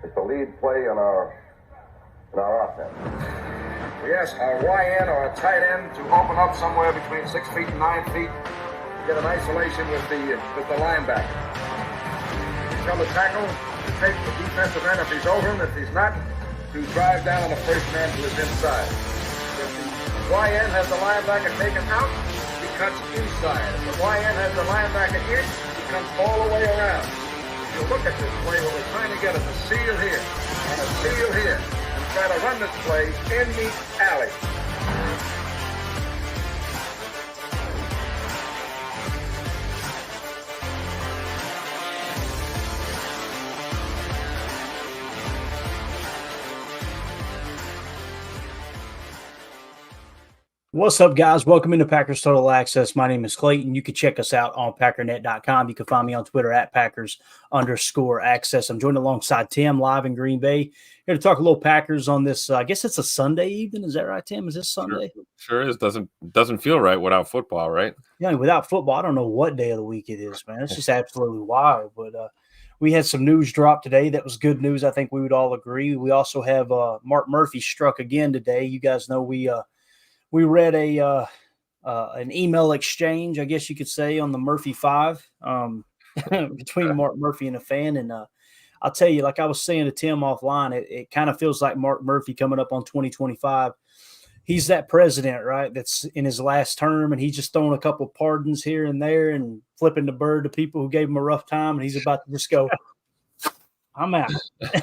It's the lead play in our offense. We ask our YN or a tight end to open up somewhere between 6 feet and 9 feet. Get an isolation with the linebacker. Tell the tackle to take the defensive end if he's over him. If he's not, to drive down on the first man to his inside. If the YN has the linebacker taken out, he cuts inside. If the YN has the linebacker in, he comes all the way around. If you look at this play, what we're trying to get is a seal here and a seal here. And try to run this play in the alley. What's up, guys? Welcome into Packers Total Access. My name is Clayton. You can check us out on packernet.com. You can find me on Twitter at Packers_access. I'm joined alongside Tim live in Green Bay. Here to talk a little Packers on this. I guess it's a Sunday evening. Is that right, Tim? Is this Sunday? Sure is. Doesn't feel right without football, right? Yeah, without football, I don't know what day of the week it is, man. It's just absolutely wild. But we had some news drop today that was good news. I think we would all agree. We also have Mark Murphy struck again today. You guys know we read an email exchange, I guess you could say, on the Murphy 5 between Mark Murphy and a fan. And I'll tell you, like I was saying to Tim offline, it kind of feels like Mark Murphy coming up on 2025. He's that president, right, that's in his last term, and he's just throwing a couple pardons here and there and flipping the bird to people who gave him a rough time, and he's about to just go, I'm out.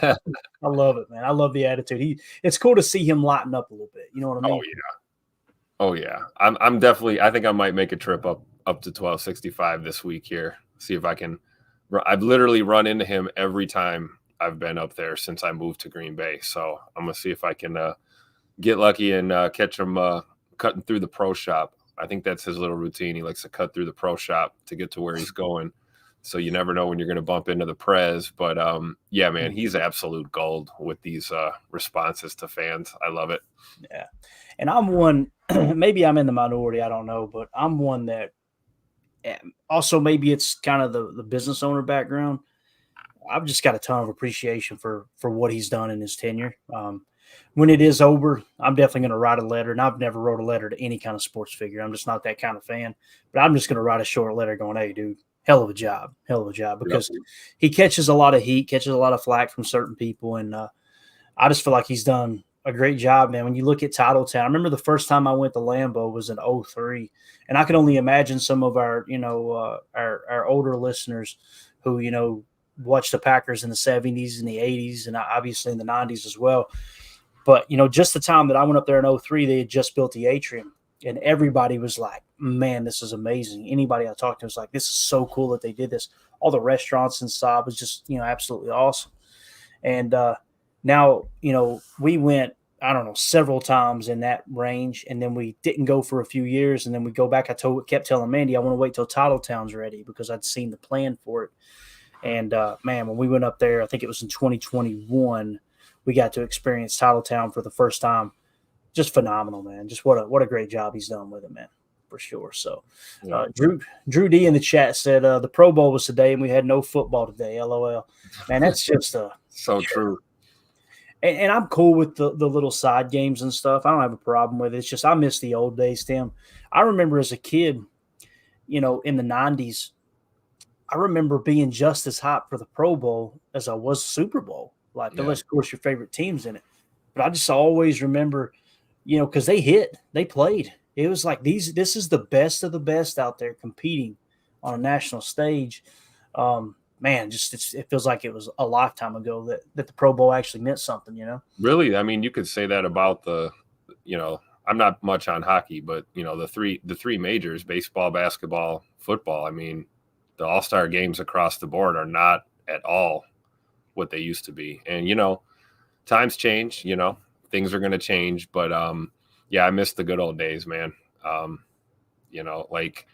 I love it, man. I love the attitude. It's cool to see him lighten up a little bit. You know what I mean? Oh yeah. I'm definitely. I think I might make a trip up to 1265 this week here. See if I can. I've literally run into him every time I've been up there since I moved to Green Bay. So I'm gonna see if I can get lucky and catch him cutting through the pro shop. I think that's his little routine. He likes to cut through the pro shop to get to where he's going. So you never know when you're going to bump into the Prez. But, yeah, man, he's absolute gold with these responses to fans. I love it. Yeah. And I'm one – maybe I'm in the minority. I don't know. But I'm one that also maybe it's kind of the business owner background. I've just got a ton of appreciation for what he's done in his tenure. When it is over, I'm definitely going to write a letter. And I've never wrote a letter to any kind of sports figure. I'm just not that kind of fan. But I'm just going to write a short letter going, hey, dude. Hell of a job, because he catches a lot of heat, catches a lot of flack from certain people, and I just feel like he's done a great job, man. When you look at Titletown, I remember the first time I went to Lambeau was in 2003, and I can only imagine some of our, our older listeners who, watched the Packers in the 70s and the 80s and obviously in the 90s as well. But, just the time that I went up there in 2003, they had just built the atrium. And everybody was like, man, this is amazing. Anybody I talked to was like, this is so cool that they did this. All the restaurants inside was just, absolutely awesome. And now, we went, I don't know, several times in that range. And then we didn't go for a few years. And then we go back. Kept telling Mandy, I want to wait till Titletown's ready because I'd seen the plan for it. And, man, when we went up there, I think it was in 2021, we got to experience Titletown for the first time. Just phenomenal, man. Just what a great job he's done with it, man, for sure. So Drew D in the chat said the Pro Bowl was today and we had no football today, LOL. Man, that's just so true. And I'm cool with the little side games and stuff. I don't have a problem with it. It's just I miss the old days, Tim. I remember as a kid, in the 90s, I remember being just as hot for the Pro Bowl as I was Super Bowl. Like, unless, of course, your favorite team's in it. But I just always remember – because they played. It was like this is the best of the best out there competing on a national stage. Man, it feels like it was a lifetime ago that the Pro Bowl actually meant something, Really? I mean, you could say that about I'm not much on hockey, but, the three majors, baseball, basketball, football. I mean, the all-star games across the board are not at all what they used to be. And, times change, things are going to change, but I miss the good old days, man. Like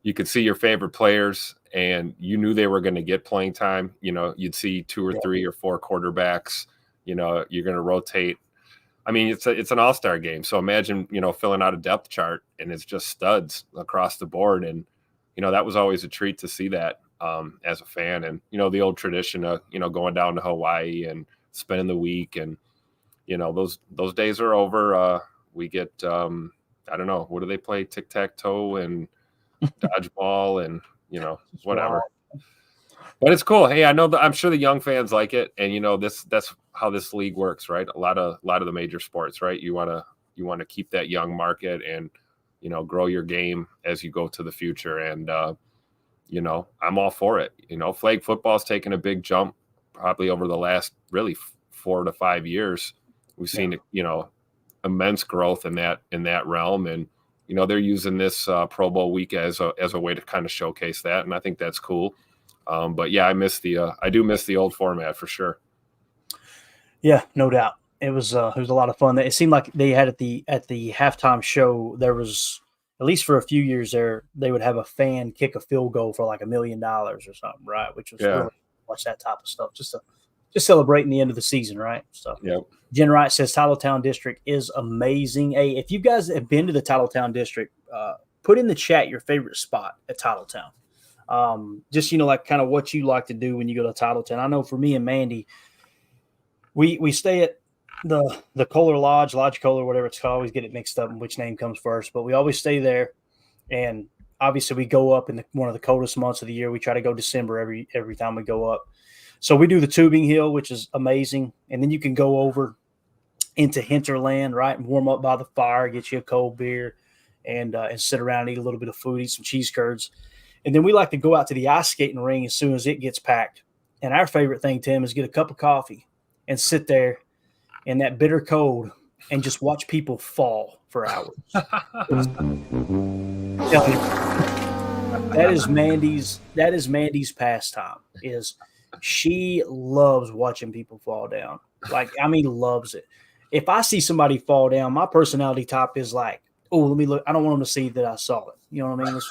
you could see your favorite players and you knew they were going to get playing time. You'd see 2 or 3 or 4 quarterbacks, you're going to rotate. I mean, it's an all-star game. So imagine, filling out a depth chart and it's just studs across the board. And, that was always a treat to see that as a fan. And, the old tradition of, going down to Hawaii and spending the week. And, those days are over. We get, I don't know, what do they play? Tic-tac-toe and dodgeball and, whatever. But it's cool. Hey, I know I'm sure the young fans like it. And, that's how this league works, right? A lot of the major sports, right? You want to keep that young market and, grow your game as you go to the future. And, I'm all for it. Flag football's taken a big jump probably over the last really 4 to 5 years. We've seen, immense growth in that realm. And, they're using this Pro Bowl week as a way to kind of showcase that. And I think that's cool. But yeah, I do miss the old format for sure. Yeah, no doubt. It was a lot of fun. It seemed like they had at the halftime show, there was, at least for a few years there, they would have a fan kick a field goal for like $1 million or something, right? Which was really watch that type of stuff, just celebrating the end of the season, right? So yep. Jen Wright says Titletown District is amazing. Hey, if you guys have been to the Titletown District, put in the chat your favorite spot at Titletown. Just, like kind of what you like to do when you go to Titletown. I know for me and Mandy, we stay at the Kohler Lodge Kohler, whatever it's called. I always get it mixed up in which name comes first, but we always stay there. And obviously we go up in one of the coldest months of the year. We try to go December every time we go up. So we do the tubing hill, which is amazing. And then you can go over into Hinterland, right, and warm up by the fire, get you a cold beer, and sit around and eat a little bit of food, eat some cheese curds. And then we like to go out to the ice skating ring as soon as it gets packed. And our favorite thing, Tim, is get a cup of coffee and sit there in that bitter cold and just watch people fall for hours. That is Mandy's pastime. She loves watching people fall down. Loves it. If I see somebody fall down, my personality type is like, oh, let me look. I don't want them to see that I saw it. You know what I mean?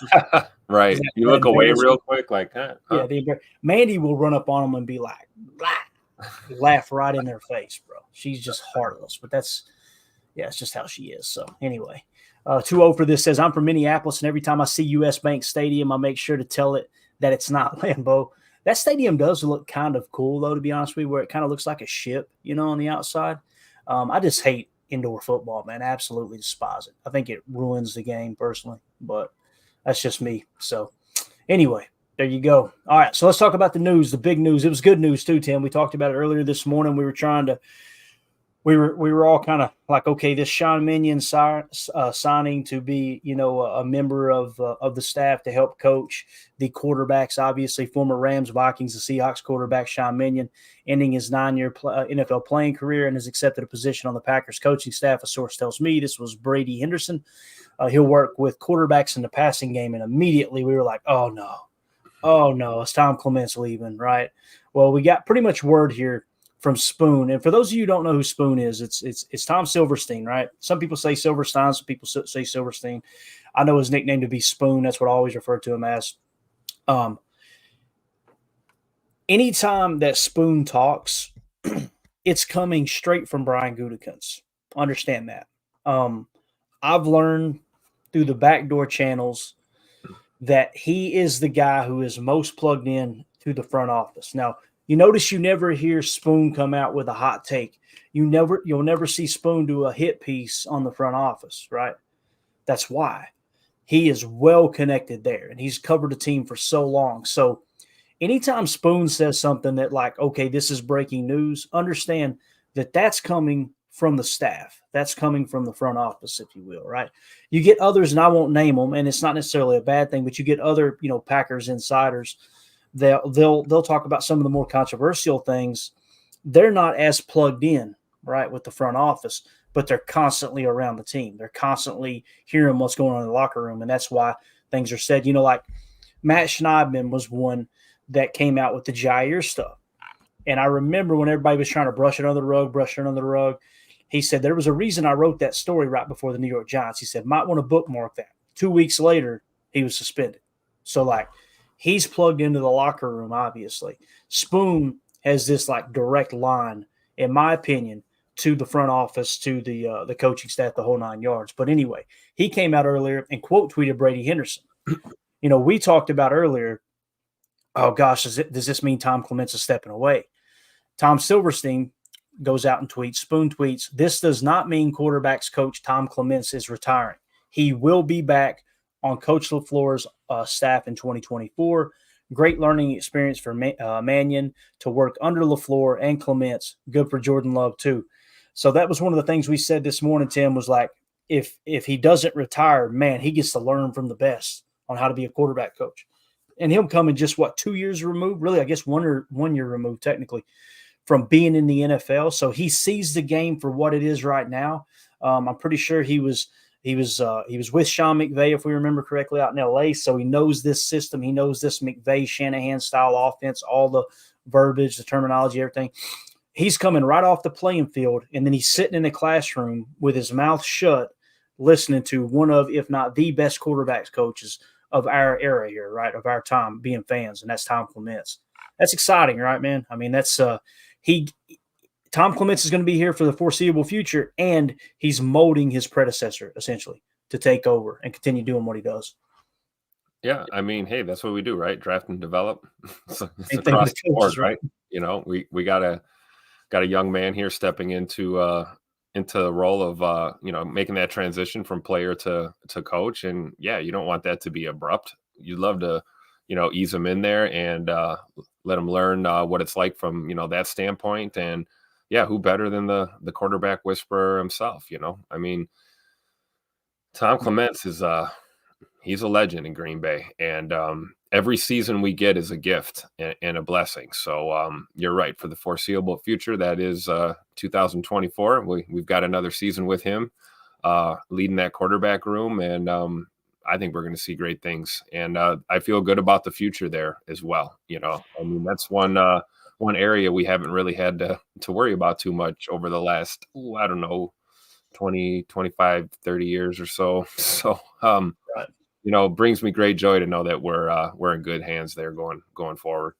Right. You look away real quick, like, huh? Yeah. Mandy will run up on them and be like, blah, laugh right in their face, bro. She's just heartless. But it's just how she is. So anyway, 2-0 for this says, I'm from Minneapolis, and every time I see US Bank Stadium, I make sure to tell it that it's not Lambeau. That stadium does look kind of cool, though, to be honest with you, where it kind of looks like a ship, on the outside. I just hate indoor football, man. I absolutely despise it. I think it ruins the game personally, but that's just me. So anyway, there you go. All right, so let's talk about the news, the big news. It was good news too, Tim. We talked about it earlier this morning. We were all kind of like, okay, this Sean Minion signing to be, a member of the staff to help coach the quarterbacks, obviously former Rams, Vikings, and Seahawks quarterback Sean Minion, ending his 9-year NFL playing career, and has accepted a position on the Packers coaching staff. A source tells me this was Brady Henderson. He'll work with quarterbacks in the passing game, and immediately we were like, oh no, it's Tom Clement's leaving, right? Well, we got pretty much word here from Spoon. And for those of you who don't know who Spoon is, it's Tom Silverstein, right? Some people say Silverstein, some people say Silverstein. I know his nickname to be Spoon. That's what I always refer to him as. Anytime that Spoon talks, it's coming straight from Brian Gutekunst. Understand that. I've learned through the backdoor channels that he is the guy who is most plugged in to the front office. Now, you notice you never hear Spoon come out with a hot take. You'll never see Spoon do a hit piece on the front office, right? That's why. He is well connected there, and he's covered the team for so long. So anytime Spoon says something that like, okay, this is breaking news, understand that that's coming from the staff. That's coming from the front office, if you will, right? You get others, and I won't name them, and it's not necessarily a bad thing, but you get other, Packers insiders. They'll talk about some of the more controversial things. They're not as plugged in, right, with the front office, but they're constantly around the team. They're constantly hearing what's going on in the locker room, and that's why things are said. Like Matt Schneidman was one that came out with the Jair stuff. And I remember when everybody was trying to brush it under the rug, he said, there was a reason I wrote that story right before the New York Giants. He said, might want to bookmark that. 2 weeks later, he was suspended. So, he's plugged into the locker room, obviously. Spoon has this, direct line, in my opinion, to the front office, to the coaching staff, the whole 9 yards. But anyway, he came out earlier and quote tweeted Brady Henderson. We talked about earlier, oh, gosh, does this mean Tom Clements is stepping away? Tom Silverstein goes out and tweets, Spoon tweets, "This does not mean quarterbacks coach Tom Clements is retiring. He will be back on Coach LaFleur's staff in 2024. Great learning experience for Mannion to work under LaFleur and Clements. Good for Jordan Love too." So that was one of the things we said this morning, Tim, was like, if he doesn't retire, man, he gets to learn from the best on how to be a quarterback coach. And he'll come in just, 2 years removed? Really, I guess 1 year removed technically from being in the NFL. So he sees the game for what it is right now. I'm pretty sure he was with Sean McVay, if we remember correctly, out in LA. So he knows this system. He knows this McVay Shanahan style offense, all the verbiage, the terminology, everything. He's coming right off the playing field, and then he's sitting in a classroom with his mouth shut, listening to one of, if not the best quarterbacks coaches of our era here, right, of our time, being fans, and that's Tom Clements. That's exciting, right, man? I mean, that's Tom Clements is going to be here for the foreseeable future, and he's molding his predecessor, essentially, to take over and continue doing what he does. Yeah, I mean, hey, that's what we do, right? Draft and develop. It's across the board, right? You know, we got a young man here stepping into the role of making that transition from player to coach, and yeah, you don't want that to be abrupt. You'd love to ease him in there and let him learn what it's like from that standpoint. And yeah, who better than the quarterback whisperer himself? I mean, Tom Clements is he's a legend in Green Bay, and every season we get is a gift and a blessing. So you're right, for the foreseeable future, that is 2024. We've got another season with him leading that quarterback room, and I think we're going to see great things. And I feel good about the future there as well. I mean, that's one area we haven't really had to worry about too much over the last, 20, 25, 30 years or so. So, right. Brings me great joy to know that we're in good hands there going forward.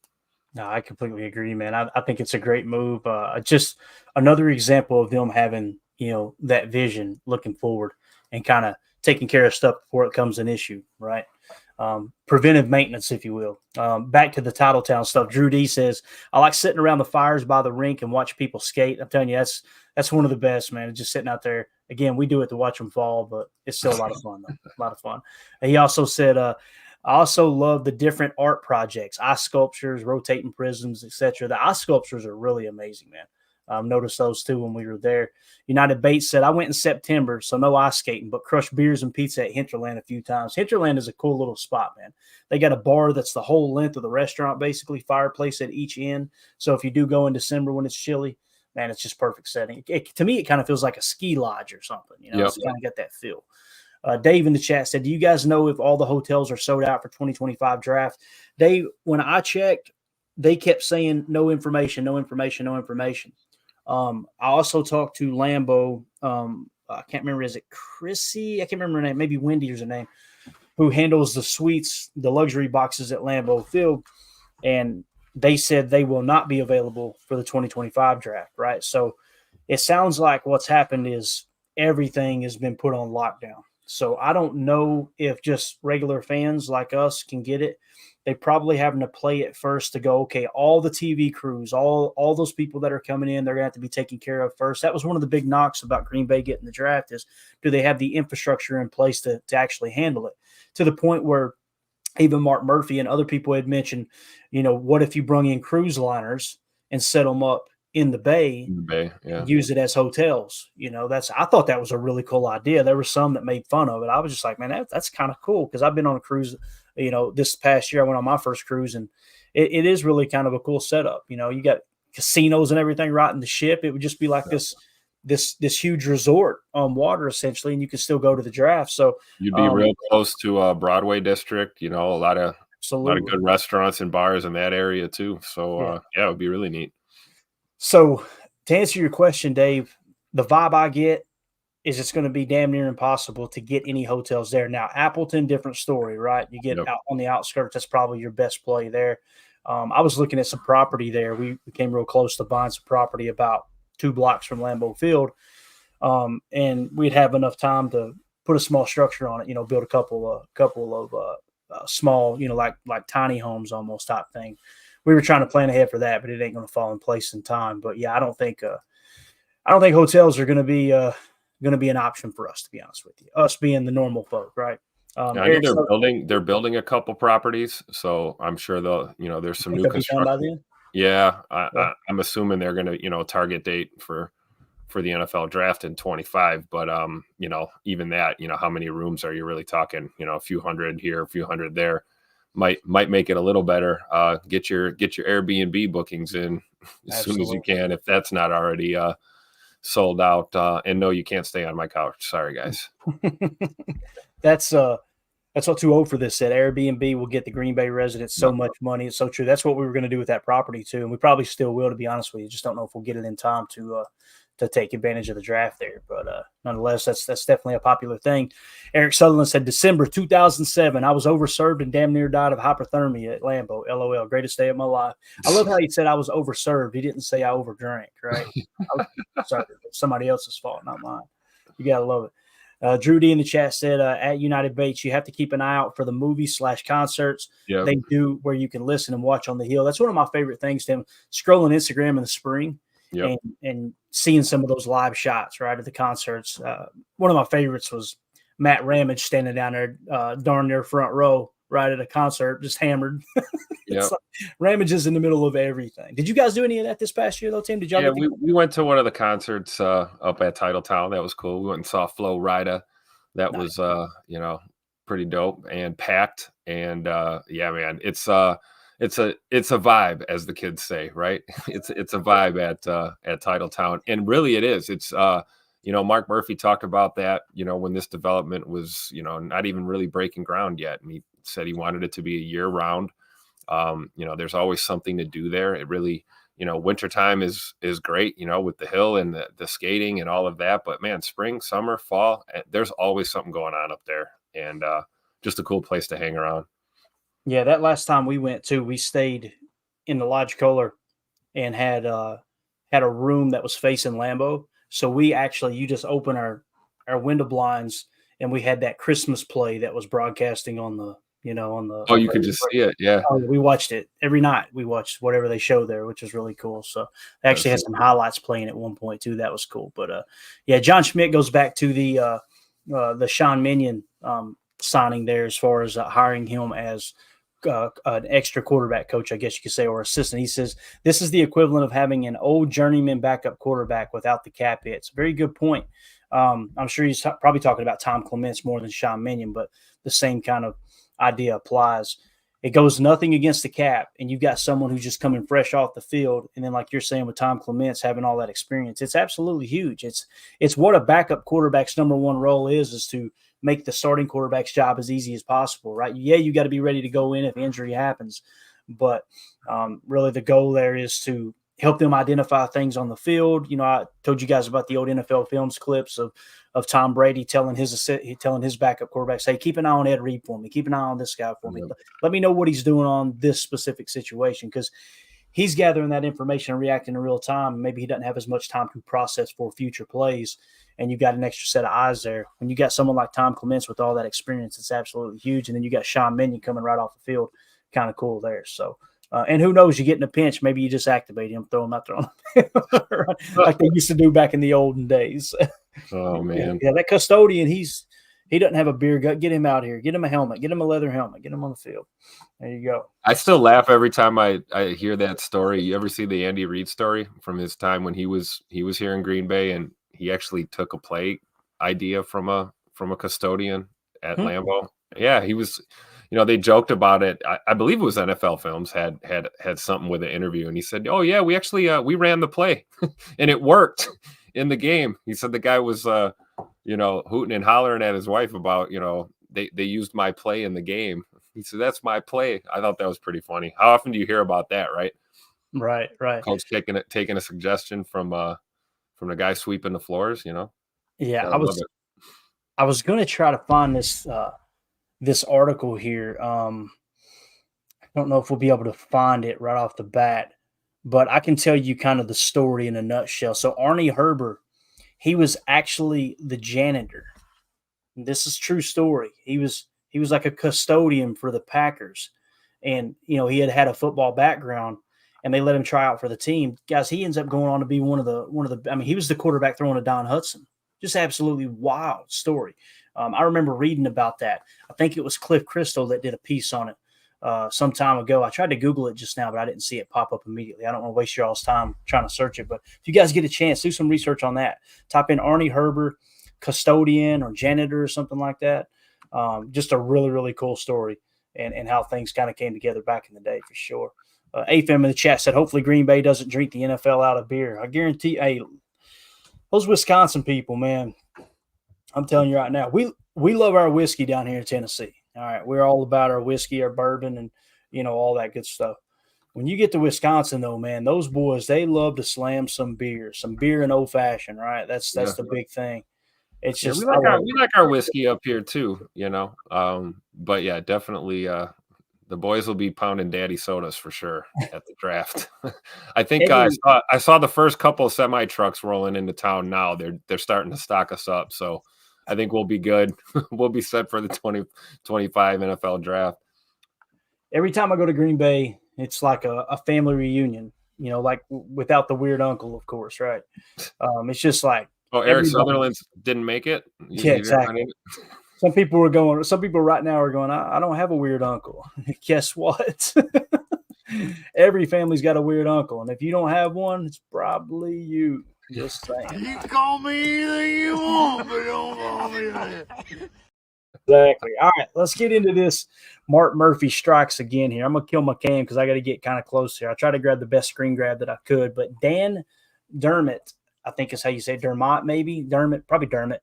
No, I completely agree, man. I think it's a great move. Just another example of them having, that vision looking forward and kind of taking care of stuff before it becomes an issue, right? Preventive maintenance, if you will. Back to the Titletown stuff. Drew D says, "I like sitting around the fires by the rink and watch people skate." I'm telling you, that's one of the best, man. Just sitting out there. Again, we do it to watch them fall, but it's still a lot of fun, though. A lot of fun. And he also said, "I also love the different art projects, ice sculptures, rotating prisms, etc. The ice sculptures are really amazing, man. Noticed those too when we were there." United Bates said, "I went in September, so no ice skating, but crushed beers and pizza at Hinterland a few times." Hinterland is a cool little spot, man. They got a bar that's the whole length of the restaurant, basically, fireplace at each end. So if you do go in December when it's chilly, man, it's just perfect setting. To me, it kind of feels like a ski lodge or something. Yep. It's kind of got that feel. Dave in the chat said, "Do you guys know if all the hotels are sold out for 2025 draft?" Dave, when I checked, they kept saying no information, no information, no information. I also talked to Lambeau. I can't remember. Is it Chrissy? I can't remember her name. Maybe Wendy is her name, who handles the suites, the luxury boxes at Lambeau Field. And they said they will not be available for the 2025 draft, right? So it sounds like what's happened is everything has been put on lockdown. So I don't know if just regular fans like us can get it. They probably having to play it first to go, okay, all the TV crews, all those people that are coming in, they're going to have to be taken care of first. That was one of the big knocks about Green Bay getting the draft is, do they have the infrastructure in place to actually handle it? To the point where even Mark Murphy and other people had mentioned, what if you bring in cruise liners and set them up in the Bay, yeah. Use it as hotels. I thought that was a really cool idea. There were some that made fun of it. I was just like, man, that's kind of cool. Cause I've been on a cruise, this past year I went on my first cruise, and it is really kind of a cool setup. You got casinos and everything right in the ship. It would just be like this huge resort on water essentially. And you can still go to the draft. So you'd be real close to Broadway district, a lot of good restaurants and bars in that area too. So it would be really neat. So to answer your question, Dave, the vibe I get is it's going to be damn near impossible to get any hotels there. Now, Appleton, different story, right? You get out on the outskirts. That's probably your best play there. I was looking at some property there. We came real close to buying some property about 2 blocks from Lambeau Field. And we'd have enough time to put a small structure on it, build a couple of small, like tiny homes almost type thing. We were trying to plan ahead for that, but it ain't going to fall in place in time. But yeah, I don't think I don't think hotels are going to be an option for us, to be honest with you. Us being the normal folk, right? I know they're building a couple properties, so I'm sure there's some new they'll be done by construction. then. Yeah, Yeah. I'm assuming they're going to target date for the NFL draft in 25. But even that, how many rooms are you really talking? A few hundred here, a few hundred there, might make it a little better. Get your Airbnb bookings in as soon as you can, if that's not already sold out. And no, you can't stay on my couch. Sorry, guys. That's what Too Old for This said. Airbnb will get the Green Bay residents so much money. It's so true. That's what we were going to do with that property too, and we probably still will, to be honest with you. Just don't know if we'll get it in time to take advantage of the draft there. But nonetheless, that's definitely a popular thing. Eric Sutherland said, December 2007, I was overserved and damn near died of hypothermia at Lambeau. LOL, greatest day of my life. I love how he said I was overserved. He didn't say I overdrank, right? Sorry, it's somebody else's fault, not mine. You got to love it. Drew D in the chat said, at United Bates, you have to keep an eye out for the movies/concerts they do where you can listen and watch on the hill. That's one of my favorite things, Tim, scrolling Instagram in the spring and seeing some of those live shots, right, at the concerts. One of my favorites was Matt Ramage standing down there darn near front row, right, at a concert, just hammered. Like Ramage is in the middle of everything. Did you guys do any of that this past year, though, Tim? Did y'all? Yeah, we went to one of the concerts up at Titletown. That was cool. We went and saw Flo Rida. That was pretty dope and packed. And yeah, man, it's a vibe, as the kids say, right? It's a vibe at Titletown, and really it is. It's Mark Murphy talked about that. When this development was not even really breaking ground yet, and he said he wanted it to be a year round. There's always something to do there. It really, wintertime is great, with the hill and the skating and all of that. But man, spring, summer, fall, there's always something going on up there, and just a cool place to hang around. Yeah, that last time we went to, we stayed in the Lodge Kohler and had a room that was facing Lambeau. So you just open our window blinds, and we had that Christmas play that was broadcasting on the. Oh, you could just see it. Yeah. We watched it every night. We watched whatever they showed there, which was really cool. So they actually had some highlights playing at one point too. That was cool. But John Schmidt goes back to the Sean Minion signing there, as far as hiring him as an extra quarterback coach, I guess you could say, or assistant. He says this is the equivalent of having an old journeyman backup quarterback without the cap hits. Very good point. I'm sure he's probably talking about Tom Clements more than Sean Minion, but the same kind of idea applies. It goes nothing against the cap, and you've got someone who's just coming fresh off the field, and then like you're saying with Tom Clements having all that experience, it's absolutely huge. It's what a backup quarterback's number one role is to make the starting quarterback's job as easy as possible, right? Yeah, you got to be ready to go in if injury happens, but really the goal there is to help them identify things on the field. I told you guys about the old NFL Films clips of Tom Brady telling his backup quarterbacks, hey, keep an eye on Ed Reed for me. Keep an eye on this guy for me. Let me know what he's doing on this specific situation, because he's gathering that information and reacting in real time. Maybe he doesn't have as much time to process for future plays, and you got an extra set of eyes there. When you got someone like Tom Clements with all that experience, it's absolutely huge. And then you got Sean Minion coming right off the field. Kind of cool there. So, and who knows, you get in a pinch, maybe you just activate him, throw him out there like they used to do back in the olden days. Oh, man. Yeah, that custodian, he doesn't have a beer gut. Get him out here. Get him a helmet. Get him a leather helmet. Get him on the field. There you go. I still laugh every time I hear that story. You ever see the Andy Reid story from his time when he was here in Green Bay, and he actually took a play idea from a custodian at Lambeau? Yeah, he was. They joked about it. I believe it was NFL Films had something with an interview, and he said, "Oh yeah, we actually we ran the play, and it worked in the game." He said the guy was hooting and hollering at his wife about they used my play in the game. He said, "That's my play." I thought that was pretty funny. How often do you hear about that, right? Right. Coach taking a suggestion from the guy sweeping the floors. Yeah, I was going to try to find this article here. I don't know if we'll be able to find it right off the bat, but I can tell you kind of the story in a nutshell. So Arnie Herber, he was actually the janitor. This is true story. He was like a custodian for the Packers, and he had a football background, and they let him try out for the team. Guys, he ends up going on to be one of the. I mean, he was the quarterback throwing to Don Hudson. Just absolutely wild story. I remember reading about that. I think it was Cliff Crystal that did a piece on it some time ago. I tried to Google it just now, but I didn't see it pop up immediately. I don't want to waste y'all's time trying to search it, but if you guys get a chance, do some research on that. Type in Arnie Herber, custodian or janitor or something like that. Just a really, really cool story and how things kind of came together back in the day for sure. AFM in the chat said, hopefully Green Bay doesn't drink the NFL out of beer. I guarantee, hey, those Wisconsin people, man, I'm telling you right now, we love our whiskey down here in Tennessee. All right, we're all about our whiskey, our bourbon, and, all that good stuff. When you get to Wisconsin, though, man, those boys, they love to slam some beer and old-fashioned, right? That's the big thing. It's just we like our whiskey up here too, but yeah, definitely the boys will be pounding daddy sodas for sure at the draft. I think I saw the first couple of semi trucks rolling into town now. They're starting to stock us up, so I think we'll be good. We'll be set for the 2025 NFL draft. Every time I go to Green Bay, it's like a family reunion, like without the weird uncle, of course, right? It's just like, oh, Eric Sutherland didn't make it? Yeah, exactly. Some people right now are going, I don't have a weird uncle. Guess what? Every family's got a weird uncle. And if you don't have one, it's probably you. Just saying. You call me anything you want, but don't call me that. Exactly. All right, let's get into this. Mark Murphy strikes again here. I'm going to kill my cam because I got to get kind of close here. I tried to grab the best screen grab that I could, but Dan Dermott, I think is how you say Dermott, maybe Dermott, probably Dermott,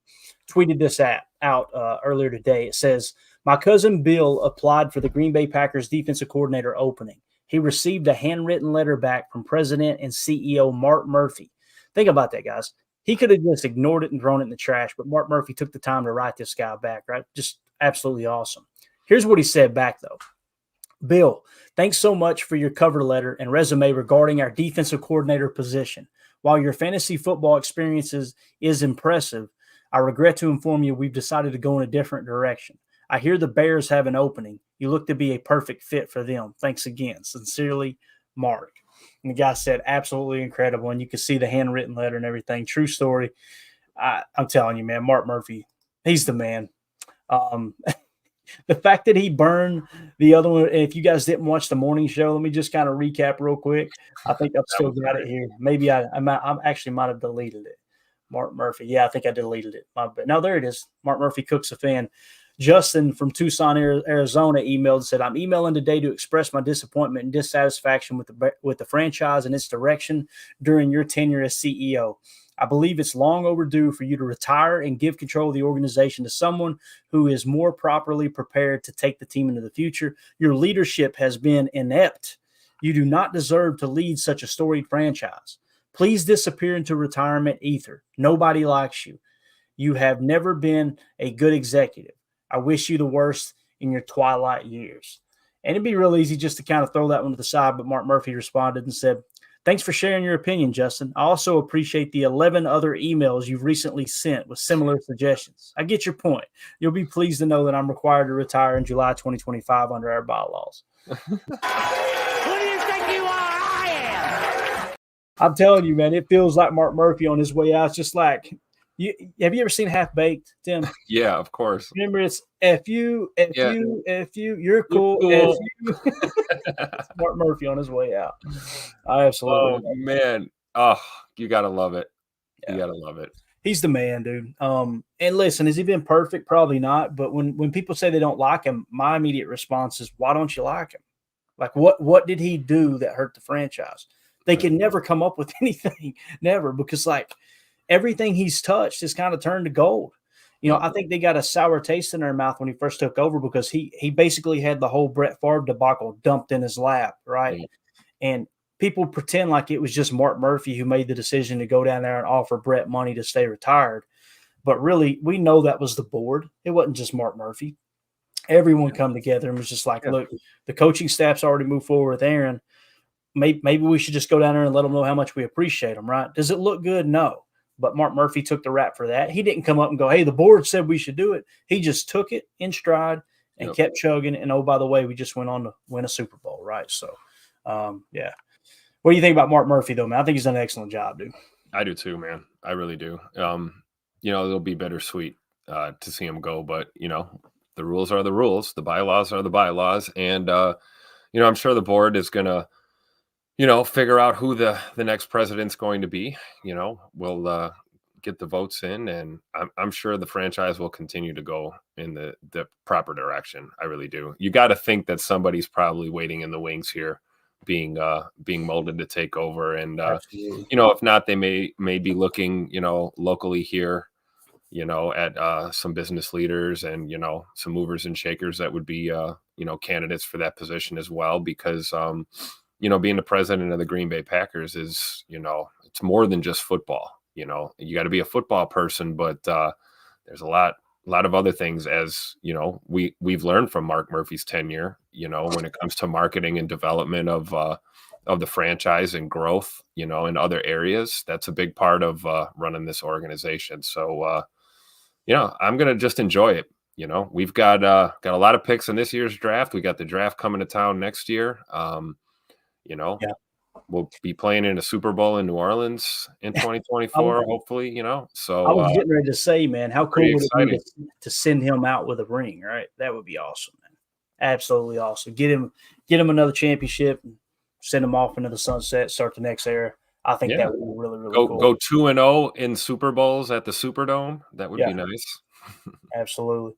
tweeted this out earlier today. It says, my cousin Bill applied for the Green Bay Packers defensive coordinator opening. He received a handwritten letter back from President and CEO Mark Murphy. Think about that, guys. He could have just ignored it and thrown it in the trash, but Mark Murphy took the time to write this guy back, right? Just absolutely awesome. Here's what he said back, though. Bill, thanks so much for your cover letter and resume regarding our defensive coordinator position. While your fantasy football experiences is impressive, I regret to inform you we've decided to go in a different direction. I hear the Bears have an opening. You look to be a perfect fit for them. Thanks again. Sincerely, Mark. And the guy said, absolutely incredible. And you can see the handwritten letter and everything. True story. I'm telling you, man, Mark Murphy, he's the man. The fact that he burned the other one, if you guys didn't watch the morning show, let me just kind of recap real quick. I think I've still got it here. Maybe I actually might have deleted it. Mark Murphy. Yeah, I think I deleted it. No, there it is. Mark Murphy cooks a fan. Justin from Tucson, Arizona emailed and said, I'm emailing today to express my disappointment and dissatisfaction with the franchise and its direction during your tenure as CEO. I believe it's long overdue for you to retire and give control of the organization to someone who is more properly prepared to take the team into the future. Your leadership has been inept. You do not deserve to lead such a storied franchise. Please disappear into retirement ether. Nobody likes you. You have never been a good executive. I wish you the worst in your twilight years. And it'd be real easy just to kind of throw that one to the side, but Mark Murphy responded and said, thanks for sharing your opinion, Justin. I also appreciate the 11 other emails you've recently sent with similar suggestions. I get your point. You'll be pleased to know that I'm required to retire in July 2025 under our bylaws. Who do you think you are? I am. I'm telling you, man, it feels like Mark Murphy on his way out. It's just like, have you ever seen Half Baked, Tim? Yeah, of course. Remember, it's F you, you're cool. F you. It's Mark Murphy on his way out. I absolutely. Oh man, you gotta love it. Yeah. You gotta love it. He's the man, dude. And listen, has he been perfect? Probably not. But when people say they don't like him, my immediate response is, why don't you like him? Like, what did he do that hurt the franchise? They can never come up with anything, never, because like everything he's touched has kind of turned to gold. I think they got a sour taste in their mouth when he first took over because he basically had the whole Brett Favre debacle dumped in his lap, right? And people pretend like it was just Mark Murphy who made the decision to go down there and offer Brett money to stay retired. But really, we know that was the board. It wasn't just Mark Murphy. Everyone come together and was just like, look, the coaching staff's already moved forward with Aaron. Maybe we should just go down there and let them know how much we appreciate them, right? Does it look good? No. But Mark Murphy took the rap for that. He didn't come up and go, hey, the board said we should do it. He just took it in stride and kept chugging. And, oh, by the way, we just went on to win a Super Bowl, right? So, yeah. What do you think about Mark Murphy, though, man? I think he's done an excellent job, dude. I do too, man. I really do. It'll be bittersweet to see him go, but the rules are the rules, the bylaws are the bylaws, and I'm sure the board is gonna, figure out who the next president's going to be. We'll get the votes in, and I'm sure the franchise will continue to go in the proper direction. I really do. You got to think that somebody's probably waiting in the wings here, being molded to take over, and if not, they may be looking locally here, at some business leaders and some movers and shakers that would be candidates for that position as well, because being the president of the Green Bay Packers is it's more than just football. You got to be a football person, but there's a lot of other things, as we've learned from Mark Murphy's tenure, when it comes to marketing and development of the franchise and growth, in other areas. That's a big part of running this organization. So, I'm going to just enjoy it. We've got a lot of picks in this year's draft. We got the draft coming to town next year. Yeah. We'll be playing in a Super Bowl in New Orleans in 2024, hopefully, So I was getting ready to say, man, how cool would it be to send him out with a ring, right? That would be awesome, man. Absolutely awesome. Get him another championship, and send him off into the sunset, start the next era. I think that would be really, really cool. Go 2-0 in Super Bowls at the Superdome. That would be nice. Absolutely.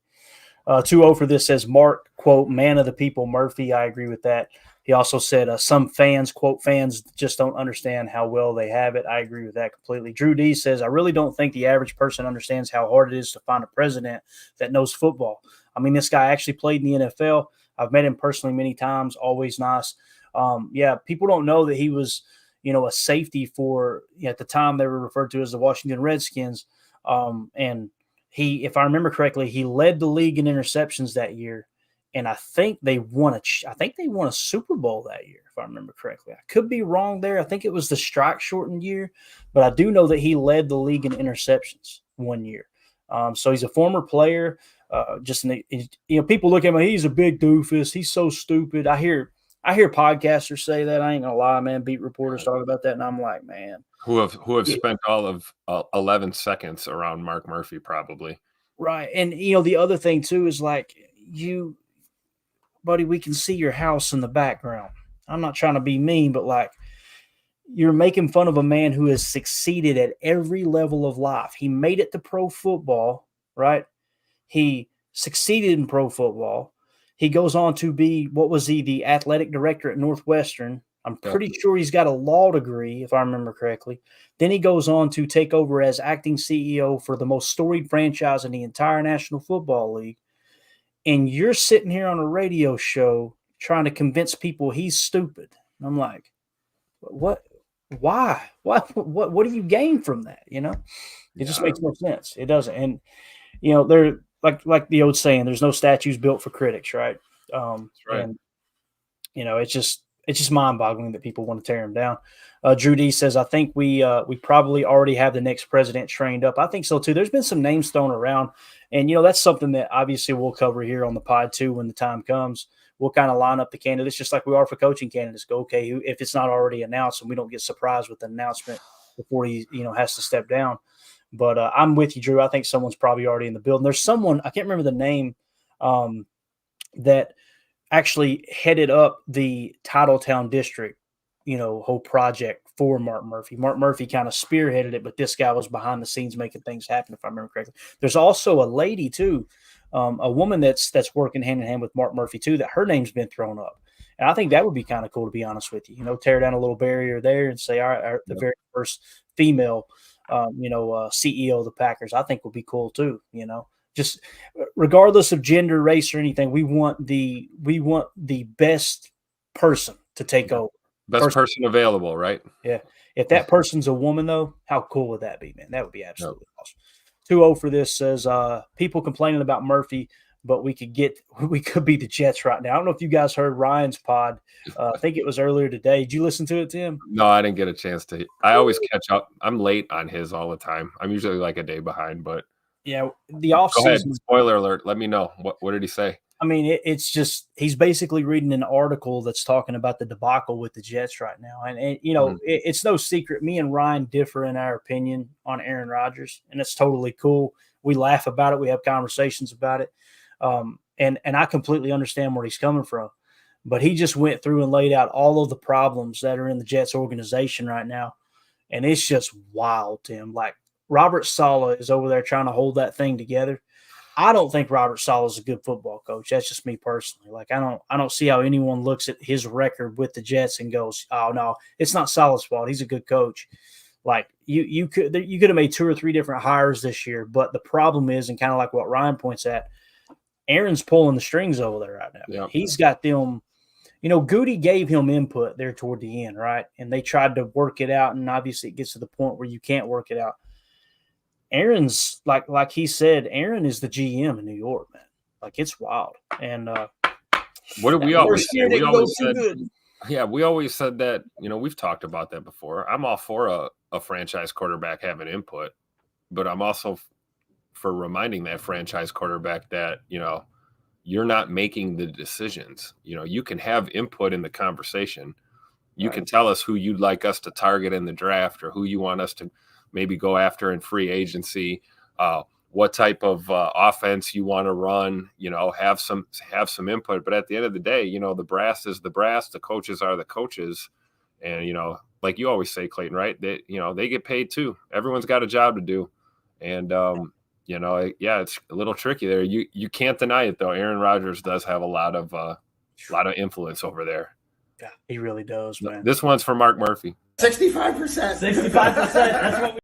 2-0 for this says Mark, quote, man of the people, Murphy. I agree with that. He also said some fans, quote, fans just don't understand how well they have it. I agree with that completely. Drew D says, I really don't think the average person understands how hard it is to find a president that knows football. I mean, this guy actually played in the NFL. I've met him personally many times, always nice. People don't know that he was, a safety for, at the time they were referred to as the Washington Redskins. And he, if I remember correctly, he led the league in interceptions that year. And I think they won a Super Bowl that year, if I remember correctly. I could be wrong there. I think it was the strike shortened year, but I do know that he led the league in interceptions one year. So he's a former player. People look at him, he's a big doofus. He's so stupid. I hear podcasters say that. I ain't gonna lie, man. Beat reporters talk about that, and I'm like, man, who have spent all of 11 seconds around Mark Murphy, probably. Right, and the other thing too is like buddy, we can see your house in the background. I'm not trying to be mean, but like, you're making fun of a man who has succeeded at every level of life. He made it to pro football, right? He succeeded in pro football. He goes on to be, the athletic director at Northwestern. I'm pretty sure he's got a law degree, if I remember correctly. Then he goes on to take over as acting CEO for the most storied franchise in the entire National Football League. And you're sitting here on a radio show trying to convince people he's stupid. And I'm like, what? Why? What do you gain from that? It just makes no sense. It doesn't. And, they're like the old saying, there's no statues built for critics, right? That's right. And, it's just mind-boggling that people want to tear him down. Drew D says, I think we probably already have the next president trained up. I think so too. There's been some names thrown around, and that's something that obviously we'll cover here on the pod too when the time comes. We'll kind of line up the candidates just like we are for coaching candidates. Go, okay, if it's not already announced, and we don't get surprised with the announcement before he has to step down. But I'm with you, Drew. I think someone's probably already in the building. There's someone, I can't remember the name, that actually headed up the Titletown district, whole project for Mark Murphy. Mark Murphy kind of spearheaded it, but this guy was behind the scenes making things happen, if I remember correctly. There's also a lady too, a woman that's working hand in hand with Mark Murphy too, that her name's been thrown up. And I think that would be kind of cool, to be honest with you. Tear down a little barrier there and say, all right, the very first female CEO of the Packers, I think would be cool too. Just regardless of gender, race, or anything, we want the best person to take over. Best person available, right? Yeah. If that person's a woman, though, how cool would that be, man? That would be absolutely awesome. 2-0 for this says, people complaining about Murphy, but we could be the Jets right now. I don't know if you guys heard Ryan's pod. I think it was earlier today. Did you listen to it, Tim? No, I didn't get a chance to. I always catch up. I'm late on his all the time. I'm usually like a day behind, but yeah, the offseason. Go ahead. Spoiler alert. Let me know. What did he say? I mean, it's just he's basically reading an article that's talking about the debacle with the Jets right now. And you know, it's no secret. Me and Ryan differ in our opinion on Aaron Rodgers, and it's totally cool. We laugh about it. We have conversations about it. And I completely understand where he's coming from. But he just went through and laid out all of the problems that are in the Jets organization right now. And it's just wild, Tim. Like, Robert Saleh is over there trying to hold that thing together. I don't think Robert Saleh is a good football coach. That's just me personally. Like, I don't see how anyone looks at his record with the Jets and goes, "Oh no, it's not Saleh's fault. He's a good coach." Like, you could have made 2 or 3 different hires this year, but the problem is, and kind of like what Ryan points at, Aaron's pulling the strings over there right now. Yeah. He's got them. You know, Goody gave him input there toward the end, right? And they tried to work it out, and obviously it gets to the point where you can't work it out. Aaron's like he said, Aaron is the GM in New York, man. Like, it's wild. And what did we always say? We always said, good. Yeah, we always said that, you know, we've talked about that before. I'm all for a franchise quarterback having input, but I'm also for reminding that franchise quarterback that, you know, you're not making the decisions. You know, you can have input in the conversation. You can tell us who you'd like us to target in the draft or who you want us to maybe go after in free agency, what type of offense you want to run, you know, have some input. But at the end of the day, you know, the brass is the brass, the coaches are the coaches. And, you know, like you always say, Clayton, right? They, you know, they get paid too. Everyone's got a job to do. And, you know, yeah, it's a little tricky there. You can't deny it though. Aaron Rodgers does have a lot of influence over there. Yeah, he really does, man. This one's for Mark Murphy. 65%. 65%. That's what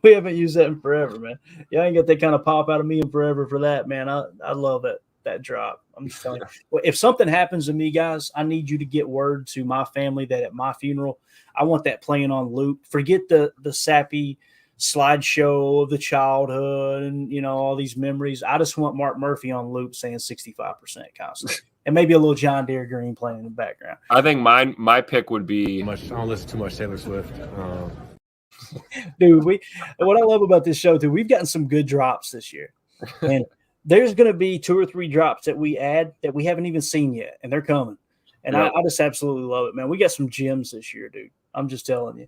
we haven't used that in forever, man. Yeah, I ain't got that kind of pop out of me in forever for that, man. I love that drop. I'm just telling you. Well, if something happens to me, guys, I need you to get word to my family that at my funeral, I want that playing on loop. Forget the sappy slideshow of the childhood and, you know, all these memories. I just want Mark Murphy on loop saying 65% constantly. And maybe a little John Deere Green playing in the background. I think my pick would be I don't listen too much Taylor Swift. Dude, what I love about this show, dude, we've gotten some good drops this year. And there's going to be 2 or 3 drops that we add that we haven't even seen yet, and they're coming. And I just absolutely love it, man. We got some gems this year, dude. I'm just telling you.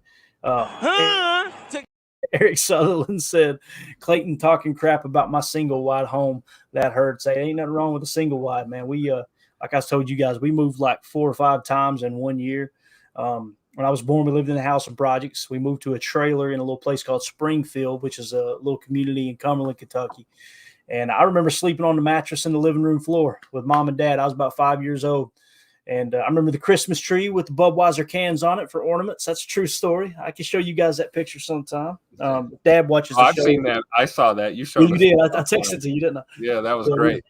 Eric Sutherland said, Clayton talking crap about my single wide home. That hurts. Hey, ain't nothing wrong with a single wide, man. We, like I told you guys, we moved like 4 or 5 times in 1 year. When I was born, we lived in a house of projects. We moved to a trailer in a little place called Springfield, which is a little community in Cumberland, Kentucky. And I remember sleeping on the mattress in the living room floor with mom and dad. I was about 5 years old. And I remember the Christmas tree with the Budweiser cans on it for ornaments. That's a true story. I can show you guys that picture sometime. Dad watches the show. I've seen that. I saw that. You showed me. You did. I texted it to you, didn't I? Yeah, that was great.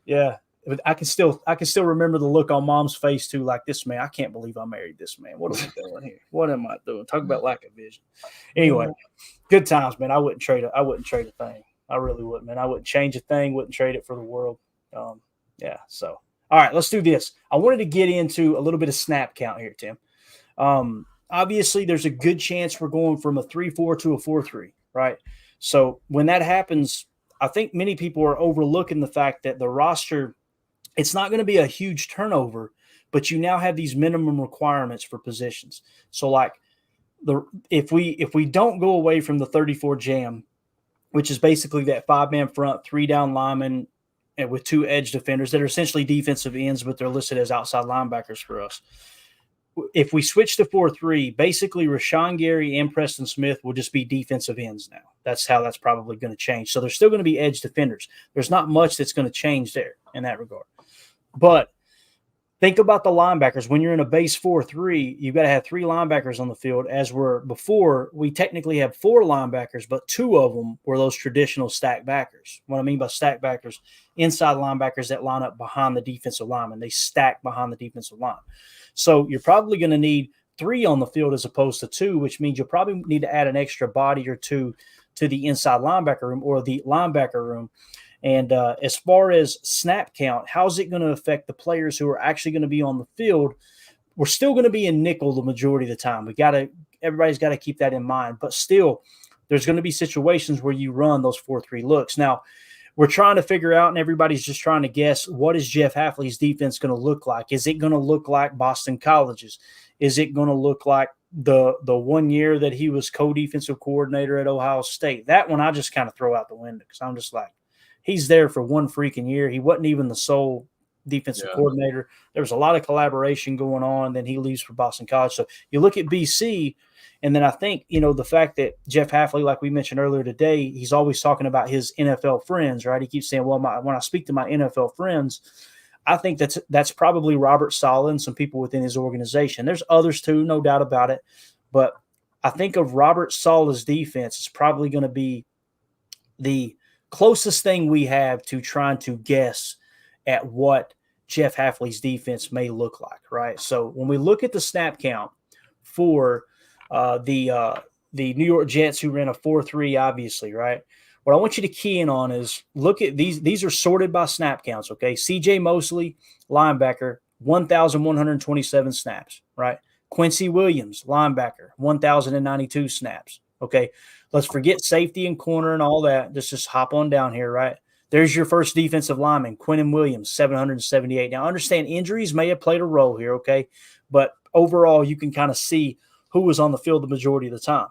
Yeah. I can still remember the look on mom's face too, like, this man, I can't believe I married this man. What am I doing here? What am I doing? Talk about lack of vision. Anyway, good times, man. I wouldn't trade a thing. I really wouldn't, man. I wouldn't change a thing, wouldn't trade it for the world. Yeah. So, all right, let's do this. I wanted to get into a little bit of snap count here, Tim. Obviously, there's a good chance we're going from a 3-4 to a 4-3, right? So when that happens, I think many people are overlooking the fact that the roster, it's not going to be a huge turnover, but you now have these minimum requirements for positions. So like if we don't go away from the 34 jam, which is basically that 5-man front, 3 down linemen, and with 2 edge defenders that are essentially defensive ends, but they're listed as outside linebackers for us. If we switch to 4-3, basically Rashawn Gary and Preston Smith will just be defensive ends now. That's how that's probably going to change. So there's still going to be edge defenders. There's not much that's going to change there in that regard. But think about the linebackers. When you're in a base 4-3, you've got to have 3 linebackers on the field. As we're before, we technically have 4 linebackers, but 2 of them were those traditional stack backers. What I mean by stack backers, inside linebackers that line up behind the defensive lineman. They stack behind the defensive line. So you're probably going to need 3 on the field as opposed to 2, which means you'll probably need to add an extra body or 2 to the inside linebacker room or the linebacker room. And as far as snap count, how's it going to affect the players who are actually going to be on the field? We're still going to be in nickel the majority of the time. Everybody's got to keep that in mind. But still, there's going to be situations where you run those 4-3 looks. Now, we're trying to figure out, and everybody's just trying to guess, what is Jeff Hafley's defense going to look like? Is it going to look like Boston College's? Is it going to look like the 1 year that he was co-defensive coordinator at Ohio State? That one I just kind of throw out the window because I'm just like, he's there for one freaking year. He wasn't even the sole defensive coordinator. There was a lot of collaboration going on. Then he leaves for Boston College. So you look at BC, and then I think, the fact that Jeff Hafley, like we mentioned earlier today, he's always talking about his NFL friends, right? He keeps saying, well, when I speak to my NFL friends, I think that's probably Robert Saleh and some people within his organization. There's others too, no doubt about it. But I think of Robert Saleh's defense, it's probably going to be the closest thing we have to trying to guess at what Jeff Hafley's defense may look like, right? So when we look at the snap count for the New York Jets, who ran a 4-3, obviously, right? What I want you to key in on is look at these. These are sorted by snap counts, okay? C.J. Mosley, linebacker, 1,127 snaps, right? Quincy Williams, linebacker, 1,092 snaps, okay? Let's forget safety and corner and all that. Let's just hop on down here, right? There's your first defensive lineman, Quentin Williams, 778. Now, understand injuries may have played a role here, okay? But overall, you can kind of see who was on the field the majority of the time.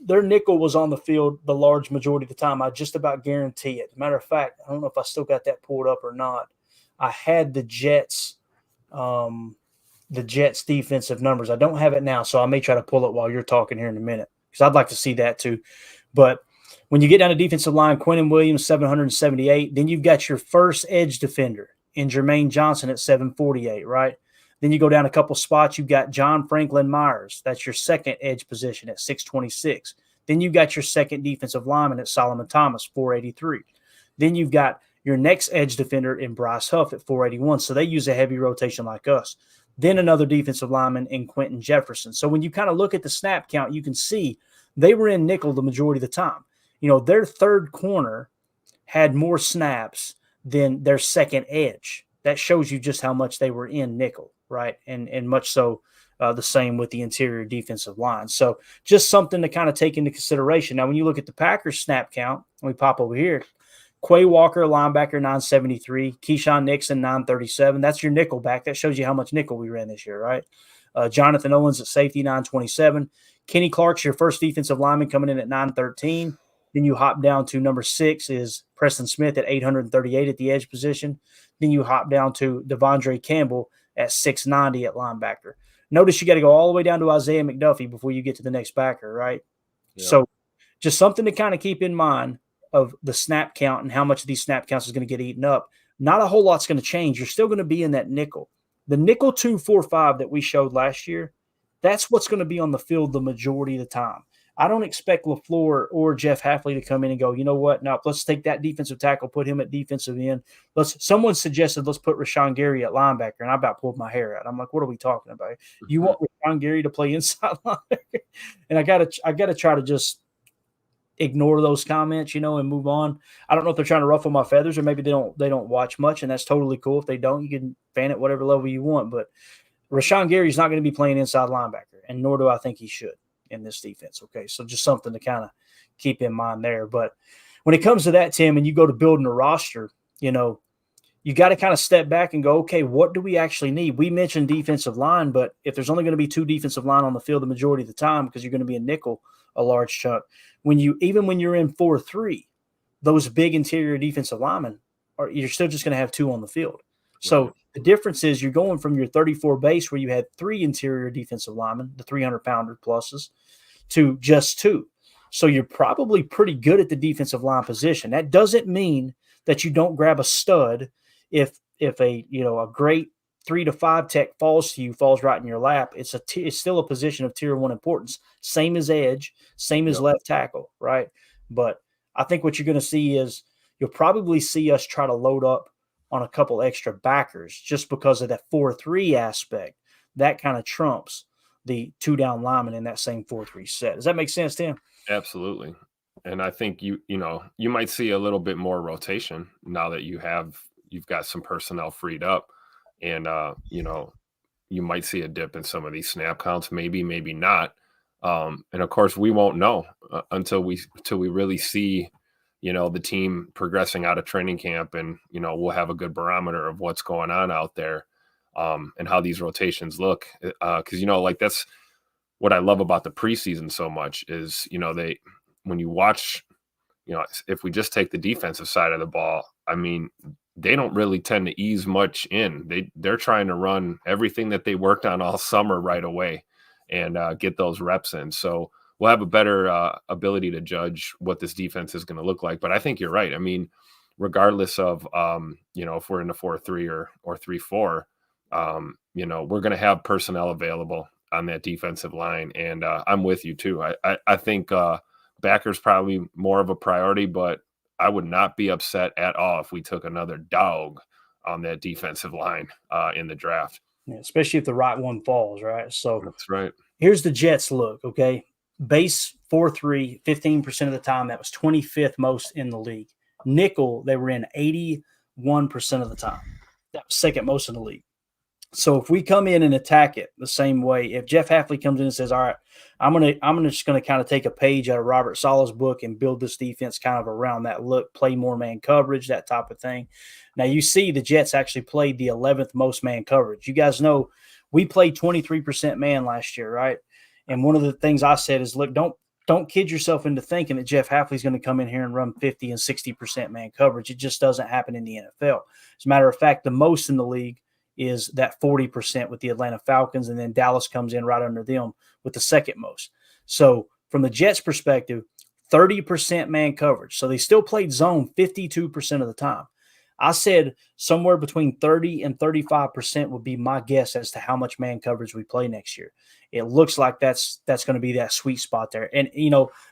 Their nickel was on the field the large majority of the time. I just about guarantee it. Matter of fact, I don't know if I still got that pulled up or not. I had the Jets defensive numbers. I don't have it now, so I may try to pull it while you're talking here in a minute because I'd like to see that too. But when you get down to defensive line, Quentin Williams, 778. Then you've got your first edge defender in Jermaine Johnson at 748, right? Then you go down a couple spots. You've got John Franklin Myers. That's your second edge position at 626. Then you've got your second defensive lineman at Solomon Thomas, 483. Then you've got your next edge defender in Bryce Huff at 481. So they use a heavy rotation like us. Then another defensive lineman in Quentin Jefferson. So when you kind of look at the snap count, you can see they were in nickel the majority of the time. Their third corner had more snaps than their second edge. That shows you just how much they were in nickel, right? And much so the same with the interior defensive line. So just something to kind of take into consideration. Now, when you look at the Packers snap count, we pop over here, Quay Walker, linebacker, 973, Keyshawn Nixon, 937. That's your nickel back. That shows you how much nickel we ran this year, right? Jonathan Owens at safety, 927. Kenny Clark's your first defensive lineman coming in at 913. Then you hop down to number 6 is Preston Smith at 838 at the edge position. Then you hop down to Devondre Campbell at 690 at linebacker. Notice you got to go all the way down to Isaiah McDuffie before you get to the next backer, right? Yeah. So just something to kind of keep in mind of the snap count and how much of these snap counts is going to get eaten up. Not a whole lot's going to change. You're still going to be in that nickel. The nickel 2-4-5 that we showed last year, that's what's going to be on the field the majority of the time. I don't expect LaFleur or Jeff Hafley to come in and go, you know what? Now let's take that defensive tackle, put him at defensive end. Someone suggested let's put Rashawn Gary at linebacker, and I about pulled my hair out. I'm like, what are we talking about? You want Rashawn Gary to play inside linebacker? And I gotta try to just ignore those comments, and move on. I don't know if they're trying to ruffle my feathers, or maybe they don't watch much, and that's totally cool. If they don't, you can fan at whatever level you want. But Rashawn Gary's not going to be playing inside linebacker, and nor do I think he should in this defense. Okay. So just something to kind of keep in mind there. But when it comes to that, Tim, and you go to building a roster, you got to kind of step back and go, okay, what do we actually need? We mentioned defensive line, but if there's only going to be 2 defensive line on the field the majority of the time, because you're going to be a nickel a large chunk, when you're in 4-3, those big interior defensive linemen you're still just going to have 2 on the field. So the difference is you're going from your 34 base where you had 3 interior defensive linemen, the 300-pounder pluses, to just 2. So you're probably pretty good at the defensive line position. That doesn't mean that you don't grab a stud if a great 3 to 5 tech falls right in your lap. It's still a position of tier 1 importance. Same as edge, same as left tackle, right? But I think what you're going to see is you'll probably see us try to load up on a couple extra backers just because of that 4-3 aspect. That kind of trumps the 2 down linemen in that same 4-3 set. Does that make sense, Tim? Absolutely. And I think you might see a little bit more rotation now that you've got some personnel freed up, and you might see a dip in some of these snap counts, maybe not. And of course we won't know until we really see the team progressing out of training camp, and, we'll have a good barometer of what's going on out there, and how these rotations look. Because, like, that's what I love about the preseason so much is, when you watch, if we just take the defensive side of the ball, I mean, they don't really tend to ease much in. They're trying to run everything that they worked on all summer right away and get those reps in. So we'll have a better ability to judge what this defense is going to look like. But I think you're right. I mean, regardless of, if we're in a 4-3 or 3-4, we're going to have personnel available on that defensive line. And I'm with you too. I think backer's probably more of a priority, but I would not be upset at all if we took another dog on that defensive line in the draft. Yeah, especially if the right one falls, right? So that's right. Here's the Jets look, okay? Base 4-3, 15% of the time. That was 25th most in the league. Nickel, they were in 81% of the time. That was second most in the league. So if we come in and attack it the same way, if Jeff Hafley comes in and says, all right, I'm just gonna kind of take a page out of Robert Saleh's book and build this defense kind of around that look, play more man coverage, that type of thing. Now you see the Jets actually played the 11th most man coverage. You guys know we played 23% man last year, right? And one of the things I said is, look, don't kid yourself into thinking that Jeff Hafley's going to come in here and run 50 and 60% man coverage. It just doesn't happen in the NFL. As a matter of fact, the most in the league is that 40% with the Atlanta Falcons, and then Dallas comes in right under them with the second most. So from the Jets' perspective, 30% man coverage. So they still played zone 52% of the time. I said somewhere between 30 and 35% would be my guess as to how much man coverage we play next year. It looks like that's going to be that sweet spot there. And,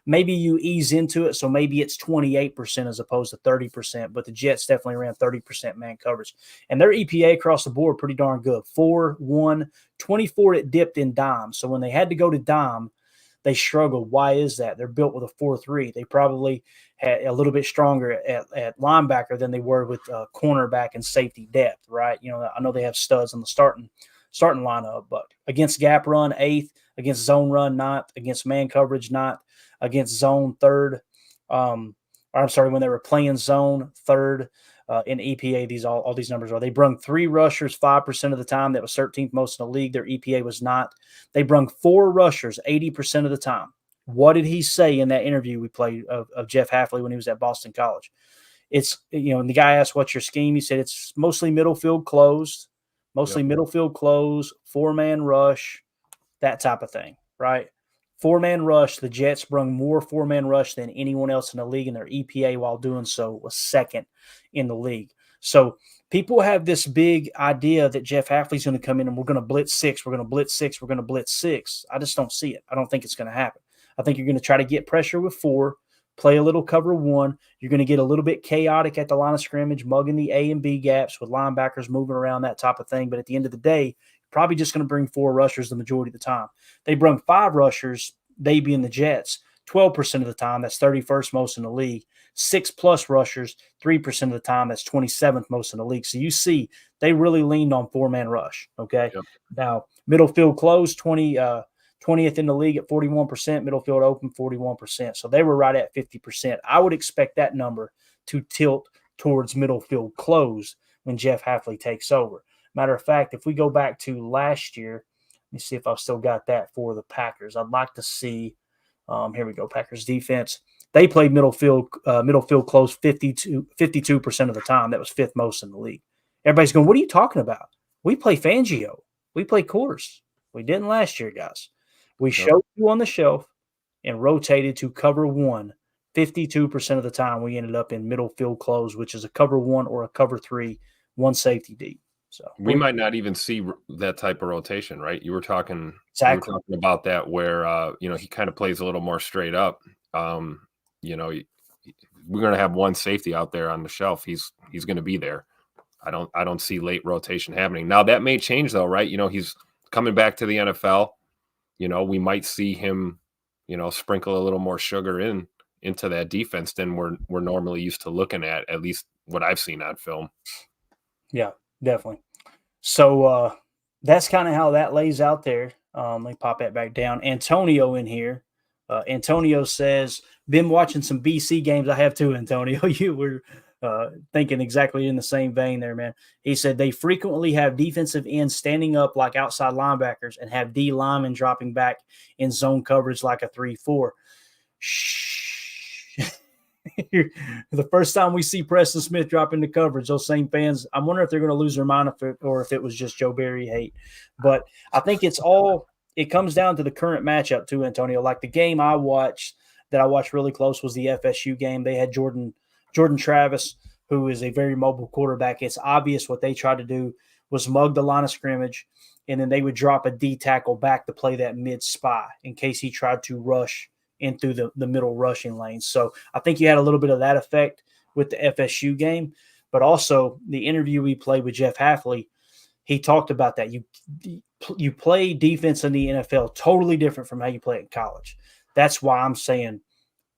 maybe you ease into it, so maybe it's 28% as opposed to 30%, but the Jets definitely ran 30% man coverage. And their EPA across the board pretty darn good. 4-1, 24 it dipped in dime. So when they had to go to dime, they struggled. Why is that? They're built with a 4-3. They probably had a little bit stronger at linebacker than they were with cornerback and safety depth, right? I know they have studs on the starting lineup, but against gap run, 8th, against zone run, 9th, against man coverage, 9th, against zone, 3rd. When they were playing zone, 3rd. In EPA, all these numbers are. They brung 3 rushers 5% of the time. That was 13th most in the league. Their EPA was not. They brung 4 rushers 80% of the time. What did he say in that interview we played of Jeff Hafley when he was at Boston College? It's, and the guy asked, what's your scheme? He said, it's mostly middle field closed, middle field close, 4-man rush, that type of thing, right? 4-man rush, the Jets brung more 4-man rush than anyone else in the league, and their EPA while doing so was second in the league. So people have this big idea that Jeff Hafley's going to come in and we're going to blitz 6, we're going to blitz 6, we're going to blitz 6. I just don't see it. I don't think it's going to happen. I think you're going to try to get pressure with 4, play a little cover 1. You're going to get a little bit chaotic at the line of scrimmage, mugging the A and B gaps with linebackers moving around, that type of thing. But at the end of the day, probably just going to bring 4 rushers the majority of the time. They brung 5 rushers, they being the Jets, 12% of the time. That's 31st most in the league. 6+ rushers, 3% of the time. That's 27th most in the league. So you see, they really leaned on 4-man rush. Okay. Yep. Now, middle field closed, 20th in the league at 41%, middle field open 41%. So they were right at 50%. I would expect that number to tilt towards middle field closed when Jeff Hafley takes over. Matter of fact, if we go back to last year, let me see if I've still got that for the Packers. I'd like to see, here we go, Packers defense. They played middle field close 52% of the time. That was 5th most in the league. Everybody's going, what are you talking about? We play Fangio. We play quarters. We didn't last year, guys. We showed you on the shelf and rotated to cover 1. 52% of the time we ended up in middle field close, which is a cover 1 or a cover 3, 1 safety deep. So we might not even see that type of rotation, right? You were talking about that where he kind of plays a little more straight up. We're going to have 1 safety out there on the shelf. He's going to be there. I don't see late rotation happening. Now that may change though, right? He's coming back to the NFL. We might see him, sprinkle a little more sugar into that defense than we're normally used to looking at least what I've seen on film. Yeah, definitely. So that's kind of how that lays out there. Let me pop that back down. Antonio in here. Antonio says, been watching some BC games. I have too, Antonio. You were thinking exactly in the same vein there, man. He said they frequently have defensive ends standing up like outside linebackers and have D linemen dropping back in zone coverage like a 3-4. Shh. The first time we see Preston Smith drop into coverage, those same fans, I'm wondering if they're going to lose their mind or if it was just Joe Barry hate. But I think it comes down to the current matchup too, Antonio. Like the game I watched really close was the FSU game. They had Jordan Travis, who is a very mobile quarterback. It's obvious what they tried to do was mug the line of scrimmage, and then they would drop a D tackle back to play that mid spy in case he tried to rush in through the middle rushing lanes. So I think you had a little bit of that effect with the FSU game, but also the interview we played with Jeff Hafley, he talked about that. You play defense in the NFL totally different from how you play it in college. That's why I'm saying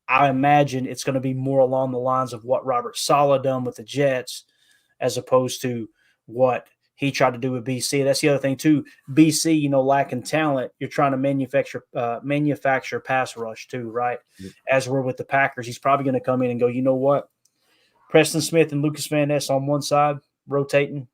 I imagine it's going to be more along the lines of what Robert Saleh done with the Jets as opposed to what he tried to do with BC. That's the other thing too. BC, lacking talent, you're trying to manufacture pass rush too, right? Mm-hmm. As we're with the Packers, he's probably going to come in and go, you know what? Preston Smith and Lucas Van Ness on one side, rotating.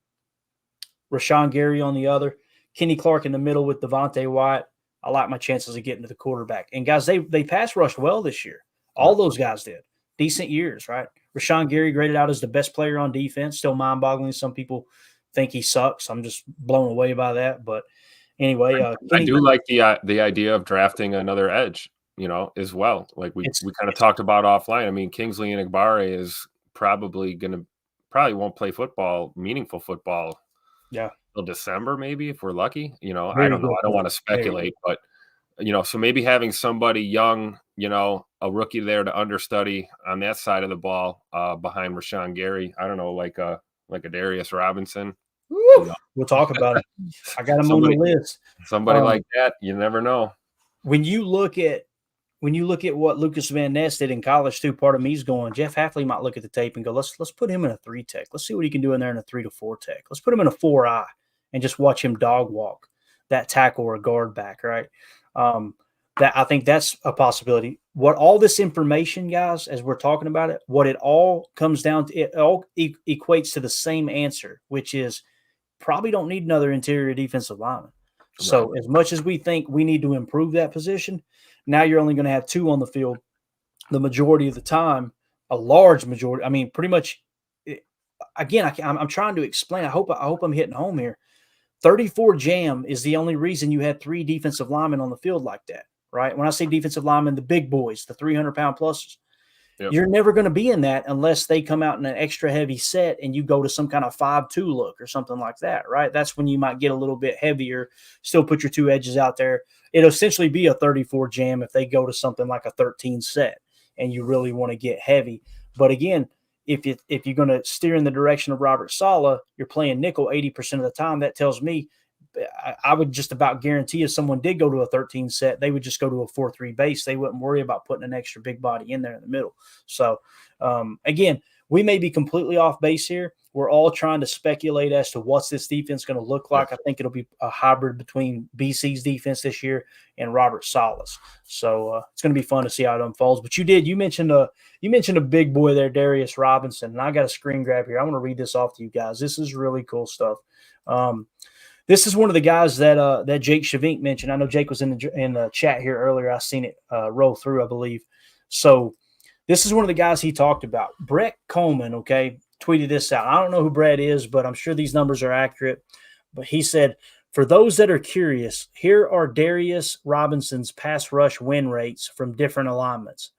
Rashawn Gary on the other. Kenny Clark in the middle with Devontae Wyatt. I like my chances of getting to the quarterback. And guys, they pass rushed well this year. All those guys did. Decent years, right? Rashawn Gary graded out as the best player on defense. Still mind-boggling. Some people think he sucks. I'm just blown away by that. But anyway, I do like the idea of drafting another edge, as well. Like we kind of talked about offline. I mean, Kingsley Enagbare is probably won't play meaningful football. Yeah. Till December, maybe if we're lucky. I don't know. I don't want to speculate, but so maybe having somebody young, a rookie there to understudy on that side of the ball behind Rashawn Gary. I don't know, like a Darius Robinson. We'll talk about it. I got him on the list. Somebody like that, you never know. When you look at what Lucas Van Ness did in college too, part of me's going, Jeff Hafley might look at the tape and go, let's put him in a 3 tech. Let's see what he can do in there in a 3 to 4 tech. Let's put him in a 4-eye and just watch him dog walk that tackle or guard back, right? That I think that's a possibility. What all this information, guys, as we're talking about it, what it all comes down to, it all equates to the same answer, which is probably don't need another interior defensive lineman. Right. So as much as we think we need to improve that position, now you're only going to have 2 on the field the majority of the time, a large majority. I mean, pretty much, again, I'm trying to explain. I hope I'm hitting home here. 34 jam is the only reason you had 3 defensive linemen on the field like that, right? When I say defensive linemen, the big boys, the 300-pound pluses, yep. You're never going to be in that unless they come out in an extra heavy set and you go to some kind of 5-2 look or something like that, right? That's when you might get a little bit heavier, still put your 2 edges out there. It'll essentially be a 34 jam if they go to something like a 13 set and you really want to get heavy. But again, if you're going to steer in the direction of Robert Saleh, you're playing nickel 80% of the time. That tells me I would just about guarantee if someone did go to a 13 set, they would just go to a 4-3 base. They wouldn't worry about putting an extra big body in there in the middle. So, again, we may be completely off base here. We're all trying to speculate as to what's this defense going to look like. I think it'll be a hybrid between BC's defense this year and Robert Saleh's. So it's going to be fun to see how it unfolds. But you mentioned a big boy there, Darius Robinson, and I got a screen grab here. I want to read this off to you guys. This is really cool stuff. This is one of the guys that Jake Shavink mentioned. I know Jake was in the chat here earlier. I seen it roll through, I believe. So this is one of the guys he talked about. Brett Coleman, okay, tweeted this out. I don't know who Brett is, but I'm sure these numbers are accurate. But he said, for those that are curious, here are Darius Robinson's pass rush win rates from different alignments.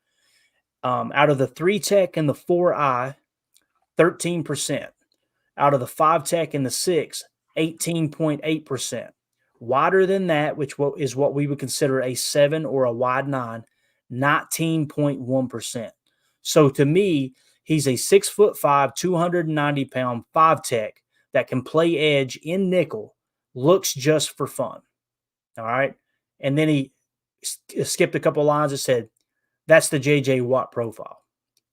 Out of the 3 tech and the 4-eye, 13%. Out of the 5 tech and the 6, 18.8%. Wider than that, which is what we would consider a 7 or a wide 9, 19.1%. So to me, he's a 6'5", 290-pound 5 tech that can play edge in nickel, looks just for fun. All right. And then he skipped a couple lines and said, that's the J.J. Watt profile.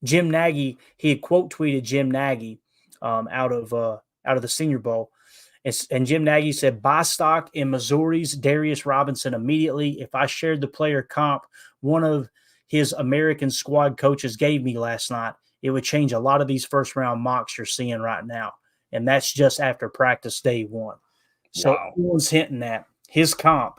Jim Nagy, he had quote tweeted Jim Nagy out of the Senior Bowl. And Jim Nagy said, buy stock in Missouri's Darius Robinson immediately. If I shared the player comp one of his American squad coaches gave me last night, it would change a lot of these first-round mocks you're seeing right now. And that's just after practice day one. So everyone's hinting at his comp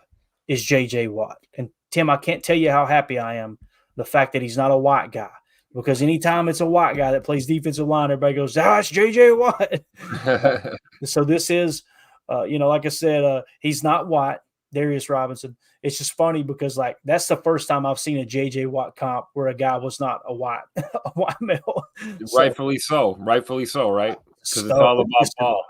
is J.J. Watt. And, Tim, I can't tell you how happy I am the fact that he's not a white guy. Because anytime it's a white guy that plays defensive line, everybody goes, it's J.J. Watt. So this is, like I said, he's not white, Darius Robinson. It's just funny because, that's the first time I've seen a J.J. Watt comp where a guy was not a white male. Rightfully so, right? Because it's all about ball.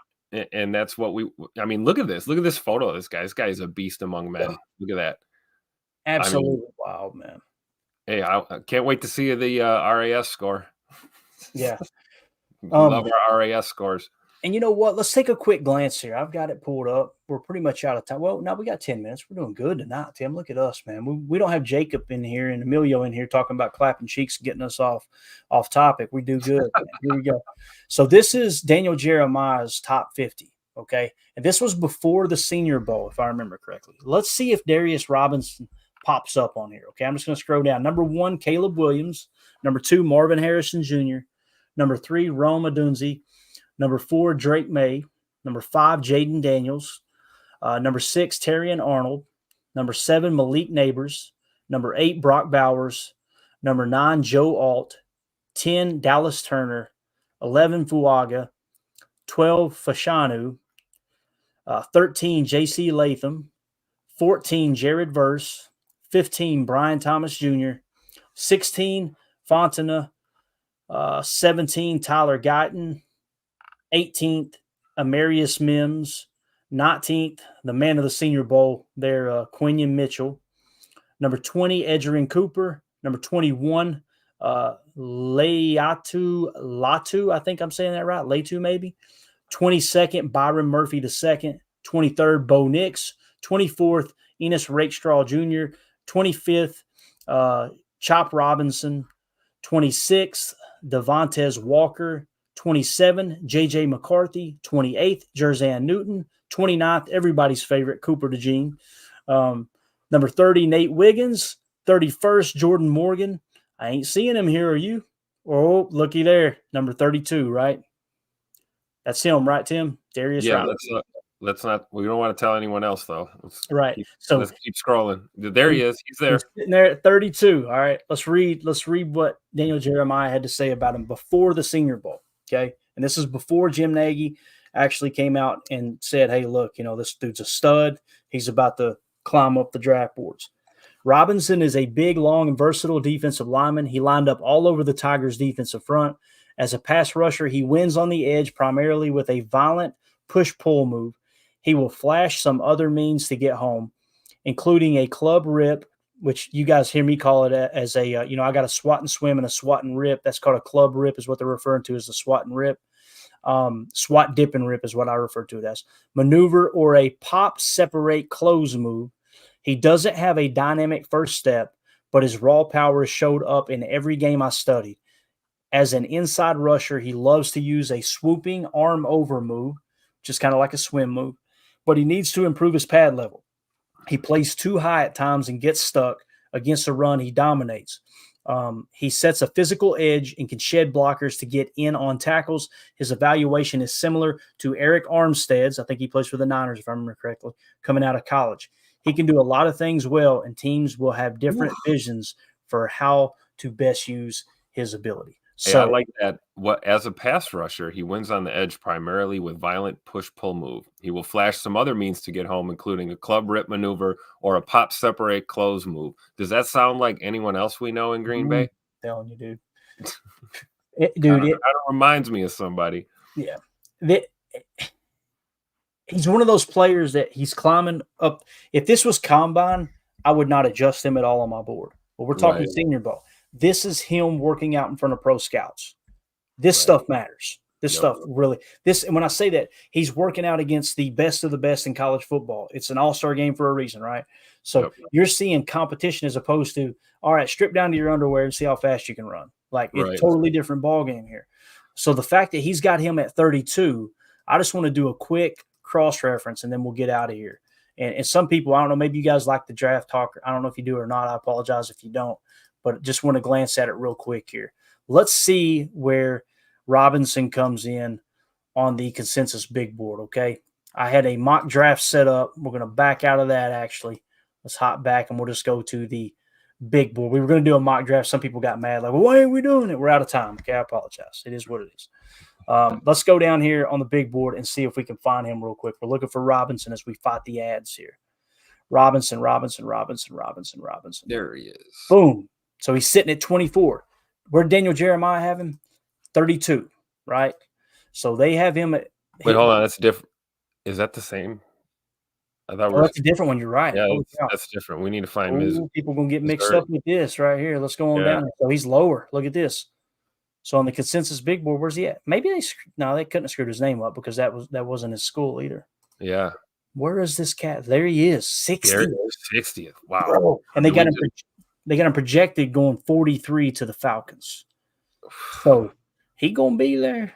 And that's what look at this. Look at this photo of this guy. This guy is a beast among men. Look at that. Absolutely wild, man. Hey, I can't wait to see the RAS score. Yeah. Love our RAS scores. And you know what? Let's take a quick glance here. I've got it pulled up. We're pretty much out of time. Well, no, we got 10 minutes. We're doing good tonight, Tim. Look at us, man. We don't have Jacob in here and Emilio in here talking about clapping cheeks, getting us off topic. We do good. Here we go. So this is Daniel Jeremiah's top 50, okay? And this was before the Senior Bowl, if I remember correctly. Let's see if Darius Robinson pops up on here, okay? I'm just going to scroll down. Number 1, Caleb Williams. Number 2, Marvin Harrison Jr. Number 3, Rome Odunze. Number 4, Drake May. Number 5, Jaden Daniels. Number 6, Terrion Arnold. Number 7, Malik Neighbors. Number 8, Brock Bowers. Number 9, Joe Alt. 10, Dallas Turner. 11, Fuaga. 12, Fashanu. 13, J.C. Latham. 14, Jared Verse. 15, Brian Thomas Jr. 16, Fontana. 17, Tyler Guyton. 18th, Amarius Mims. 19th, the man of the Senior Bowl there, Quinion Mitchell. Number 20, Edgerrin Cooper. Number 21, Latu, I think I'm saying that right. Latu, maybe. 22nd, Byron Murphy II. 23rd, Bo Nix. 24th, Enos Rakestraw Jr. 25th, Chop Robinson. 26th, Devontae Walker. 27, J.J. McCarthy. 28th, Jerzan Newton. 29th, everybody's favorite, Cooper DeJean. Number 30, Nate Wiggins. 31st, Jordan Morgan. I ain't seeing him here, are you? Oh, looky there. Number 32, right? That's him, right, Tim? Darius. Yeah, let's not. We don't want to tell anyone else, though. Right. Let's keep scrolling. There he is. He's there. He's sitting there at 32. All right. Let's read what Daniel Jeremiah had to say about him before the Senior Bowl. Okay. And this is before Jim Nagy actually came out and said, hey, look, this dude's a stud. He's about to climb up the draft boards. Robinson is a big, long, and versatile defensive lineman. He lined up all over the Tigers' defensive front. As a pass rusher, he wins on the edge primarily with a violent push-pull move. He will flash some other means to get home, including a club rip, which you guys hear me call it as a, I got a swat and swim and a swat and rip. That's called a club rip is what they're referring to as the swat and rip. Swat, dip, and rip is what I refer to it as. Maneuver or a pop, separate, close move. He doesn't have a dynamic first step, but his raw power showed up in every game I studied. As an inside rusher, he loves to use a swooping arm over move, which is kind of like a swim move, but he needs to improve his pad level. He plays too high at times and gets stuck. Against the run, he dominates. He sets a physical edge and can shed blockers to get in on tackles. His evaluation is similar to Eric Armstead's. I think he plays for the Niners, if I remember correctly, coming out of college. He can do a lot of things well, and teams will have different visions for how to best use his ability. So I like that. As a pass rusher, he wins on the edge primarily with violent push-pull move. He will flash some other means to get home, including a club rip maneuver or a pop separate close move. Does that sound like anyone else we know in Green Bay? Telling you, dude. It reminds me of somebody. Yeah. He's one of those players that he's climbing up. If this was Combine, I would not adjust him at all on my board. But we're talking Senior Bowl. This is him working out in front of pro scouts. This stuff matters. This stuff really – and when I say that, he's working out against the best of the best in college football. It's an all-star game for a reason, right? So you're seeing competition as opposed to, all right, strip down to your underwear and see how fast you can run. Like, it's a totally different ball game here. So the fact that he's got him at 32, I just want to do a quick cross-reference, and then we'll get out of here. And some people, I don't know, maybe you guys like the draft talk. I don't know if you do or not. I apologize if you don't, but just want to glance at it real quick here. Let's see where Robinson comes in on the consensus big board, okay? I had a mock draft set up. We're going to back out of that, actually. Let's hop back, and we'll just go to the big board. We were going to do a mock draft. Some people got mad, like, well, why are we doing it? We're out of time. Okay, I apologize. It is what it is. Let's go down here on the big board and see if we can find him real quick. We're looking for Robinson as we fight the ads here. Robinson. There he is. Boom. So he's sitting at 24. Where did Daniel Jeremiah have him? 32, right? So they have him at – Wait, hold on. That's different. Is that the same? I thought that's a different one. You're right. Yeah, that's different. We need to find his. People going to get mixed up with this right here. Let's go on down. So he's lower. Look at this. So on the consensus big board, where's he at? Maybe they couldn't have screwed his name up because that wasn't his school either. Yeah. Where is this cat? There he is, 60th. There he is, 60th. Wow. Bro. And they got him projected going 43 to the Falcons. So he gonna be there.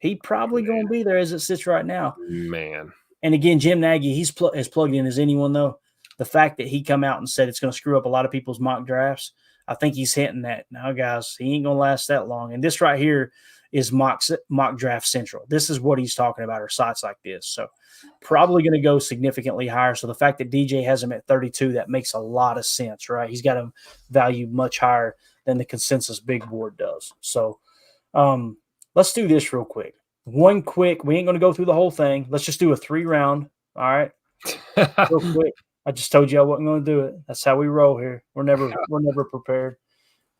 He probably gonna be there as it sits right now. Man. And again, Jim Nagy, he's as plugged in as anyone, though. The fact that he come out and said it's going to screw up a lot of people's mock drafts, I think he's hinting that, now, guys, he ain't going to last that long. And this right here is mock draft central. This is what he's talking about, or sites like this. So probably going to go significantly higher. So the fact that DJ has him at 32, that makes a lot of sense, right? He's got him valued much higher than the consensus big board does. So let's do this real quick. We ain't going to go through the whole thing. Let's just do a 3-round. All right. Real quick. I just told you I wasn't going to do it. That's how we roll here. We're never prepared.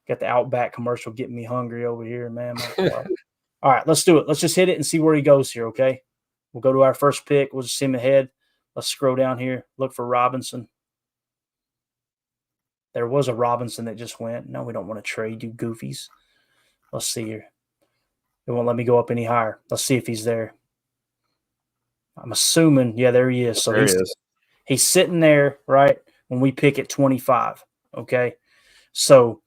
Got the Outback commercial getting me hungry over here, man. All right, let's do it. Let's just hit it and see where he goes here, okay? We'll go to our first pick. We'll just see him ahead. Let's scroll down here. Look for Robinson. There was a Robinson that just went. No, we don't want to trade, you goofies. Let's see here. It won't let me go up any higher. Let's see if he's there. I'm assuming, yeah, there he is. So he's sitting there, right, when we pick at 25, okay? So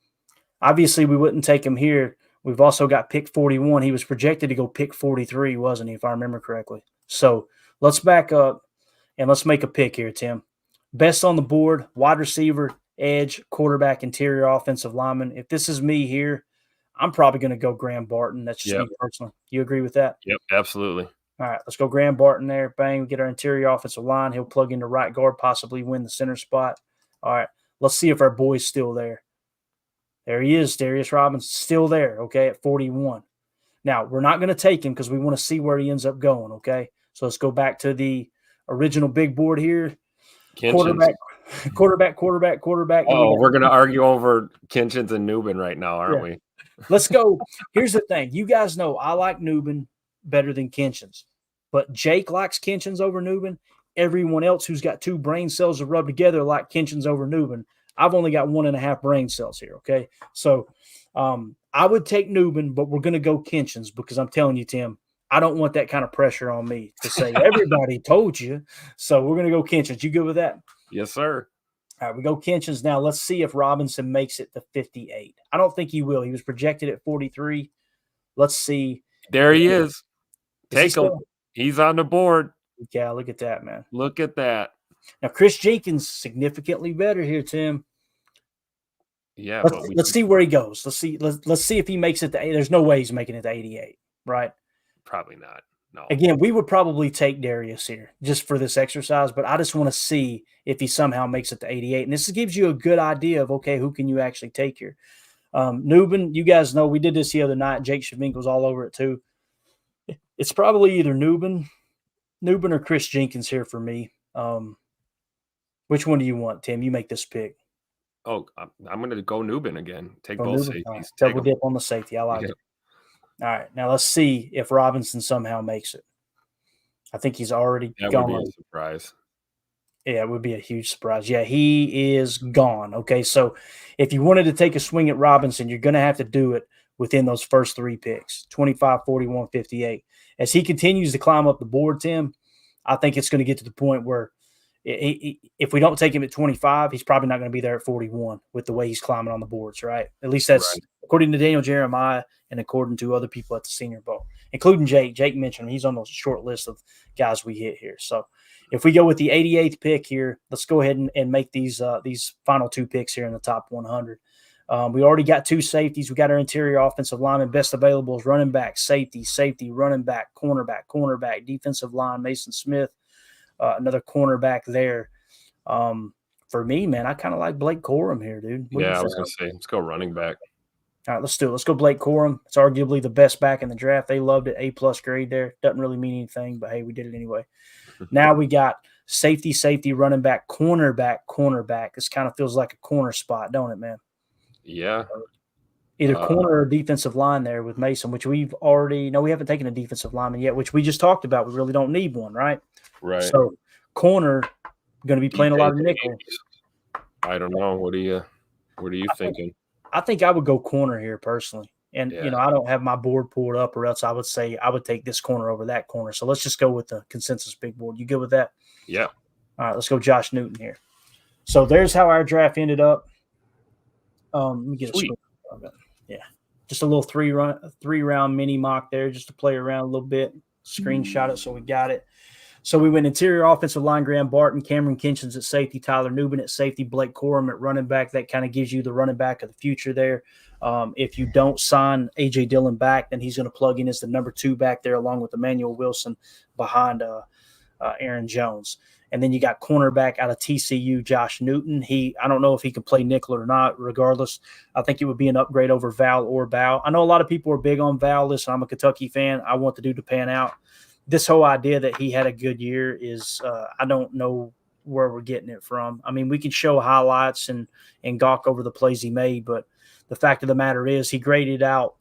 obviously we wouldn't take him here. We've also got pick 41. He was projected to go pick 43, wasn't he, if I remember correctly? So let's back up and let's make a pick here, Tim. Best on the board, wide receiver, edge, quarterback, interior offensive lineman. If this is me here, I'm probably going to go Graham Barton. That's just me personally. You agree with that? Yep, absolutely. All right, let's go Graham Barton there. Bang, we get our interior offensive line. He'll plug into right guard, possibly win the center spot. All right, let's see if our boy's still there. There he is, Darius Robinson, still there, okay, at 41. Now, we're not going to take him because we want to see where he ends up going, okay? So let's go back to the original big board here. Quarterback. Oh, we're going to argue over Kinchins and Newbin right now, aren't we? Let's go. Here's the thing. You guys know I like Newbin better than Kinchins, but Jake likes Kinchins over Newbin. Everyone else who's got 2 brain cells to rub together like Kinchins over Newbin. I've only got 1.5 brain cells here, okay? So I would take Newbin, but we're going to go Kinchins because I'm telling you, Tim, I don't want that kind of pressure on me to say everybody told you. So we're going to go Kinchins. You good with that? Yes, sir. All right, we go Kinchins now. Let's see if Robinson makes it to 58. I don't think he will. He was projected at 43. Let's see. There he is. Take him. He's on the board. Yeah, look at that, man. Look at that. Now, Chris Jenkins, significantly better here, Tim. Yeah. Let's see where he goes. Let's see if he makes it to 80. There's no way he's making it to 88, right? Probably not. No. Again, we would probably take Darius here just for this exercise, but I just want to see if he somehow makes it to 88. And this gives you a good idea of, okay, who can you actually take here? Newbin, you guys know we did this the other night. Jake Shavink was all over it too. It's probably either Newbin or Chris Jenkins here for me. Which one do you want, Tim? You make this pick. Oh, I'm going to go Newbin again. Take both safeties. Right. Double dip on the safety. I like it. All right, now let's see if Robinson somehow makes it. I think he's already gone. That would be a surprise. Yeah, it would be a huge surprise. Yeah, he is gone. Okay, so if you wanted to take a swing at Robinson, you're going to have to do it within those first 3 picks, 25, 41, 58. As he continues to climb up the board, Tim, I think it's going to get to the point where if we don't take him at 25, he's probably not going to be there at 41 with the way he's climbing on the boards, right? At least that's according to Daniel Jeremiah and according to other people at the Senior Bowl. including Jake. Jake mentioned him. He's on the short list of guys we hit here. So if we go with the 88th pick here, let's go ahead and make these final 2 picks here in the top 100. We already got 2 safeties. We got our interior offensive lineman. Best available is running back, safety, running back, cornerback, defensive line, Mason Smith, another cornerback there. For me, man, I kind of like Blake Corum here, dude. Yeah, I was going to say, let's go running back. All right, let's do it. Let's go Blake Corum. It's arguably the best back in the draft. They loved it. A+ grade there. Doesn't really mean anything, but hey, we did it anyway. Now we got safety, running back, cornerback. This kind of feels like a corner spot, don't it, man? Yeah. Either corner or defensive line there with Mason, which we haven't taken a defensive lineman yet, which we just talked about. We really don't need one, right? Right. So corner going to be playing a lot of nickel. I don't know. What are you thinking? I think I would go corner here personally. And, I don't have my board pulled up, or else I would say I would take this corner over that corner. So let's just go with the consensus big board. You good with that? Yeah. All right, let's go Josh Newton here. So there's how our draft ended up. Let me get a score. Yeah. Just a little three round mini mock there just to play around a little bit. Screenshot it so we got it. So we went interior offensive line, Graham Barton, Cameron Kinchins at safety, Tyler Nubin at safety, Blake Corum at running back. That kind of gives you the running back of the future there. If you don't sign A.J. Dillon back, then he's going to plug in as the number 2 back there along with Emmanuel Wilson behind Aaron Jones. And then you got cornerback out of TCU, Josh Newton. I don't know if he can play nickel or not. Regardless, I think it would be an upgrade over Val or Bow. I know a lot of people are big on Val. Listen, I'm a Kentucky fan. I want the dude to pan out. This whole idea that he had a good year is I don't know where we're getting it from. I mean, we can show highlights and gawk over the plays he made, but the fact of the matter is he graded out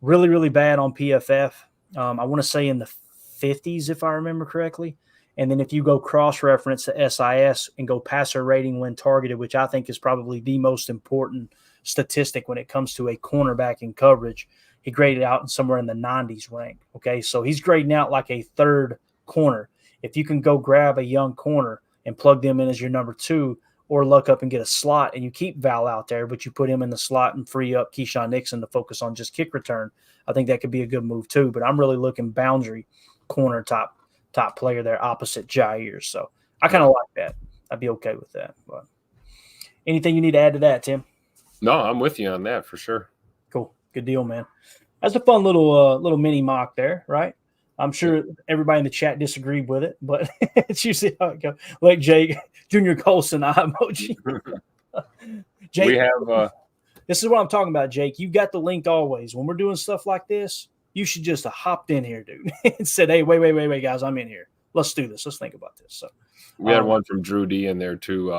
really, really bad on PFF. I want to say in the 50s, if I remember correctly. And then if you go cross-reference to SIS and go passer rating when targeted, which I think is probably the most important statistic when it comes to a cornerback in coverage, he graded out in somewhere in the 90s rank. Okay, so he's grading out like a 3rd corner. If you can go grab a young corner and plug them in as your number 2, or look up and get a slot and you keep Val out there, but you put him in the slot and free up Keyshawn Nixon to focus on just kick return, I think that could be a good move too. But I'm really looking boundary corner top player there opposite Jair. So I kind of like that. I'd be okay with that. But anything you need to add to that, Tim? No, I'm with you on that for sure. Cool. Good deal, man. That's a fun little mini mock there, right? I'm sure everybody in the chat disagreed with it, but it's usually how it goes. Like Jake, Junior Colson, eye emoji. Jake, we have. This is what I'm talking about, Jake. You've got the link always. When we're doing stuff like this, you should just have hopped in here, dude, and said, "Hey, wait, guys, I'm in here. Let's do this. Let's think about this." So we had one from Drew D in there too.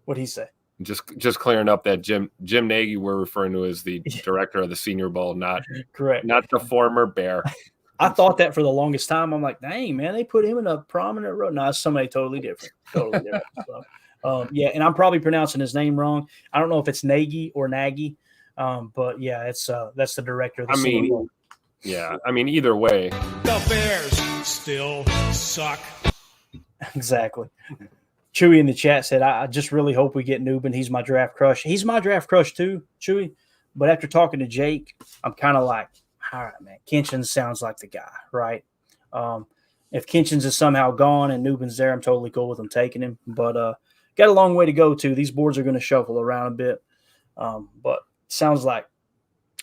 What'd he say? Just clearing up that Jim Nagy we're referring to as the director of the Senior Bowl, not correct, not the former Bear. I thought that for the longest time. I'm like, dang, man, they put him in a prominent role. No, it's somebody totally different. So, yeah, and I'm probably pronouncing his name wrong. I don't know if it's Nagy or Nagy, but yeah, it's that's the director of the Senior Bowl. Yeah, I mean, either way. The Bears still suck. Exactly. Chewy in the chat said, I just really hope we get Nubin. He's my draft crush. He's my draft crush too, Chewy. But after talking to Jake, I'm kind of like, all right, man, Kinchins sounds like the guy, right? If Kinchins is somehow gone and Nubin's there, I'm totally cool with him taking him. But got a long way to go, too. These boards are going to shuffle around a bit. But sounds like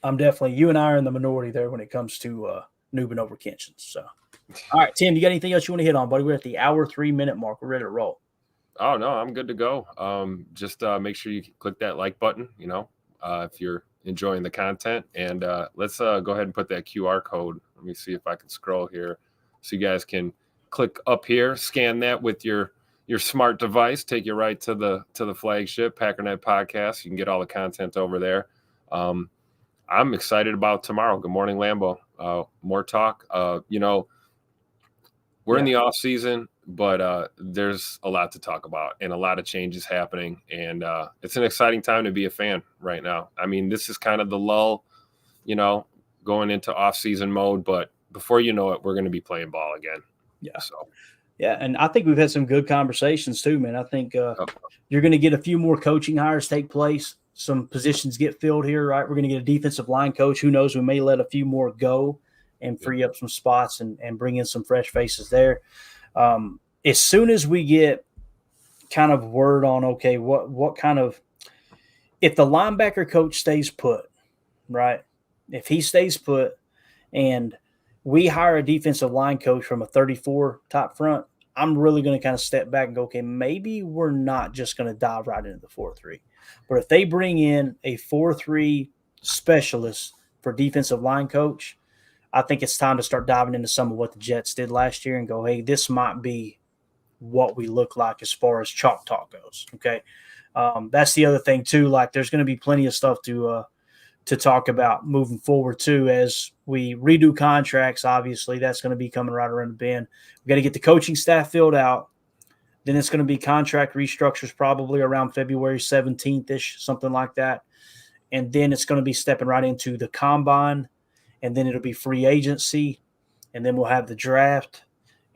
I'm definitely – you and I are in the minority there when it comes to Nubin over Kinchins. So, all right, Tim, you got anything else you want to hit on, buddy? We're at the hour 3-minute mark. We're ready to roll. Oh, no, I'm good to go. Just make sure you click that like button, if you're enjoying the content. And let's go ahead and put that QR code. Let me see if I can scroll here so you guys can click up here, scan that with your smart device, take you right to the flagship Packernet podcast. You can get all the content over there. I'm excited about tomorrow. Good morning, Lambeau. More talk. We're in the off season, but there's a lot to talk about and a lot of changes happening. And it's an exciting time to be a fan right now. I mean, this is kind of the lull, going into off season mode, but before you know it, we're going to be playing ball again. Yeah. So. Yeah, and I think we've had some good conversations too, man. I think you're going to get a few more coaching hires take place. Some positions get filled here, right? We're going to get a defensive line coach. Who knows? We may let a few more go and free up some spots and bring in some fresh faces there. As soon as we get kind of word on, okay, what kind of – if the linebacker coach stays put, right, if he stays put and we hire a defensive line coach from a 34 top front, I'm really going to kind of step back and go, okay, maybe we're not just going to dive right into the 4-3. But if they bring in a 4-3 specialist for defensive line coach, I think it's time to start diving into some of what the Jets did last year and go, hey, this might be what we look like as far as chalk talk goes. Okay. That's the other thing too. Like there's going to be plenty of stuff to talk about moving forward too, as we redo contracts. Obviously that's going to be coming right around the bend. We got to get the coaching staff filled out. Then it's going to be contract restructures probably around February 17th-ish, something like that. And then it's going to be stepping right into the combine, and then it'll be free agency, and then we'll have the draft.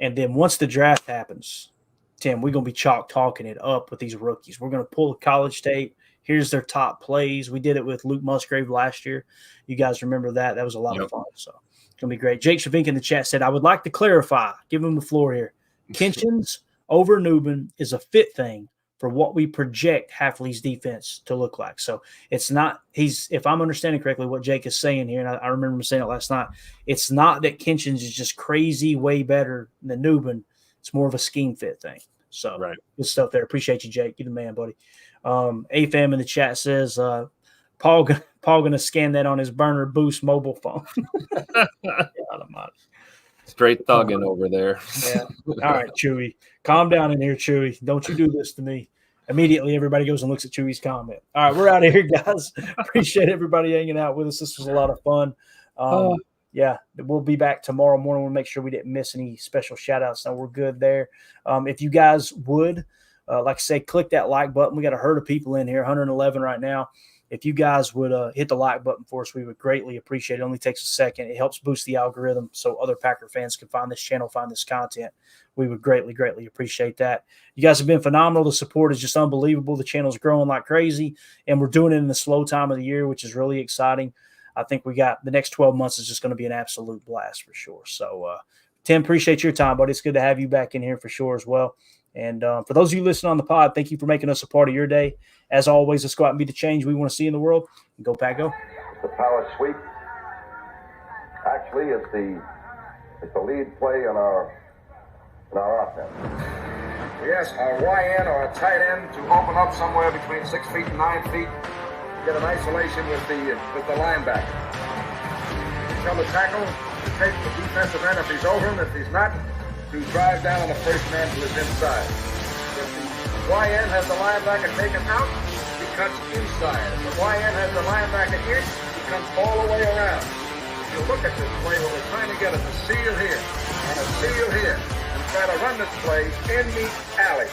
And then once the draft happens, Tim, we're going to be chalk talking it up with these rookies. We're going to pull the college tape. Here's their top plays. We did it with Luke Musgrave last year. You guys remember that? That was a lot of fun. So it's going to be great. Jake Shavink in the chat said, I would like to clarify, give him the floor here. Kitchens over Newman is a fit thing for what we project Hafley's defense to look like. So it's not – if I'm understanding correctly what Jake is saying here, and I remember him saying it last night, it's not that Kitchens is just crazy way better than Newman. It's more of a scheme fit thing. So good stuff there. Appreciate you, Jake. You're the man, buddy. AFAM in the chat says Paul going to scan that on his Burner Boost mobile phone. Straight thugging over there. Yeah. All right, Chewy. Calm down in here, Chewy. Don't you do this to me. Immediately, everybody goes and looks at Chewy's comment. All right, we're out of here, guys. Appreciate everybody hanging out with us. This was a lot of fun. Yeah, we'll be back tomorrow morning. We'll make sure we didn't miss any special shout-outs. No, we're good there. If you guys would, like I say, click that like button. We got a herd of people in here, 111 right now. If you guys would hit the like button for us, we would greatly appreciate it. It only takes a second. It helps boost the algorithm so other Packer fans can find this channel, find this content. We would greatly, greatly appreciate that. You guys have been phenomenal. The support is just unbelievable. The channel's growing like crazy, and we're doing it in the slow time of the year, which is really exciting. I think we got the next 12 months is just going to be an absolute blast for sure. So, Tim, appreciate your time, buddy. It's good to have you back in here for sure as well. And for those of you listening on the pod, thank you for making us a part of your day. As always, let's go out and be the change we want to see in the world. And go, Pack, go. The power sweep. Actually, it's the lead play in our offense. Yes, a YN or a tight end to open up somewhere between 6 feet and 9 feet. Get an isolation with the linebacker. Tell the tackle to take the defensive end if he's over him. If he's not, to drive down on the first man to his inside. If the YN has the linebacker taken out, he cuts inside. If the YN has the linebacker in, he comes all the way around. If you look at this play, what we're trying to get is a seal here and a seal here, and try to run this play in the alley.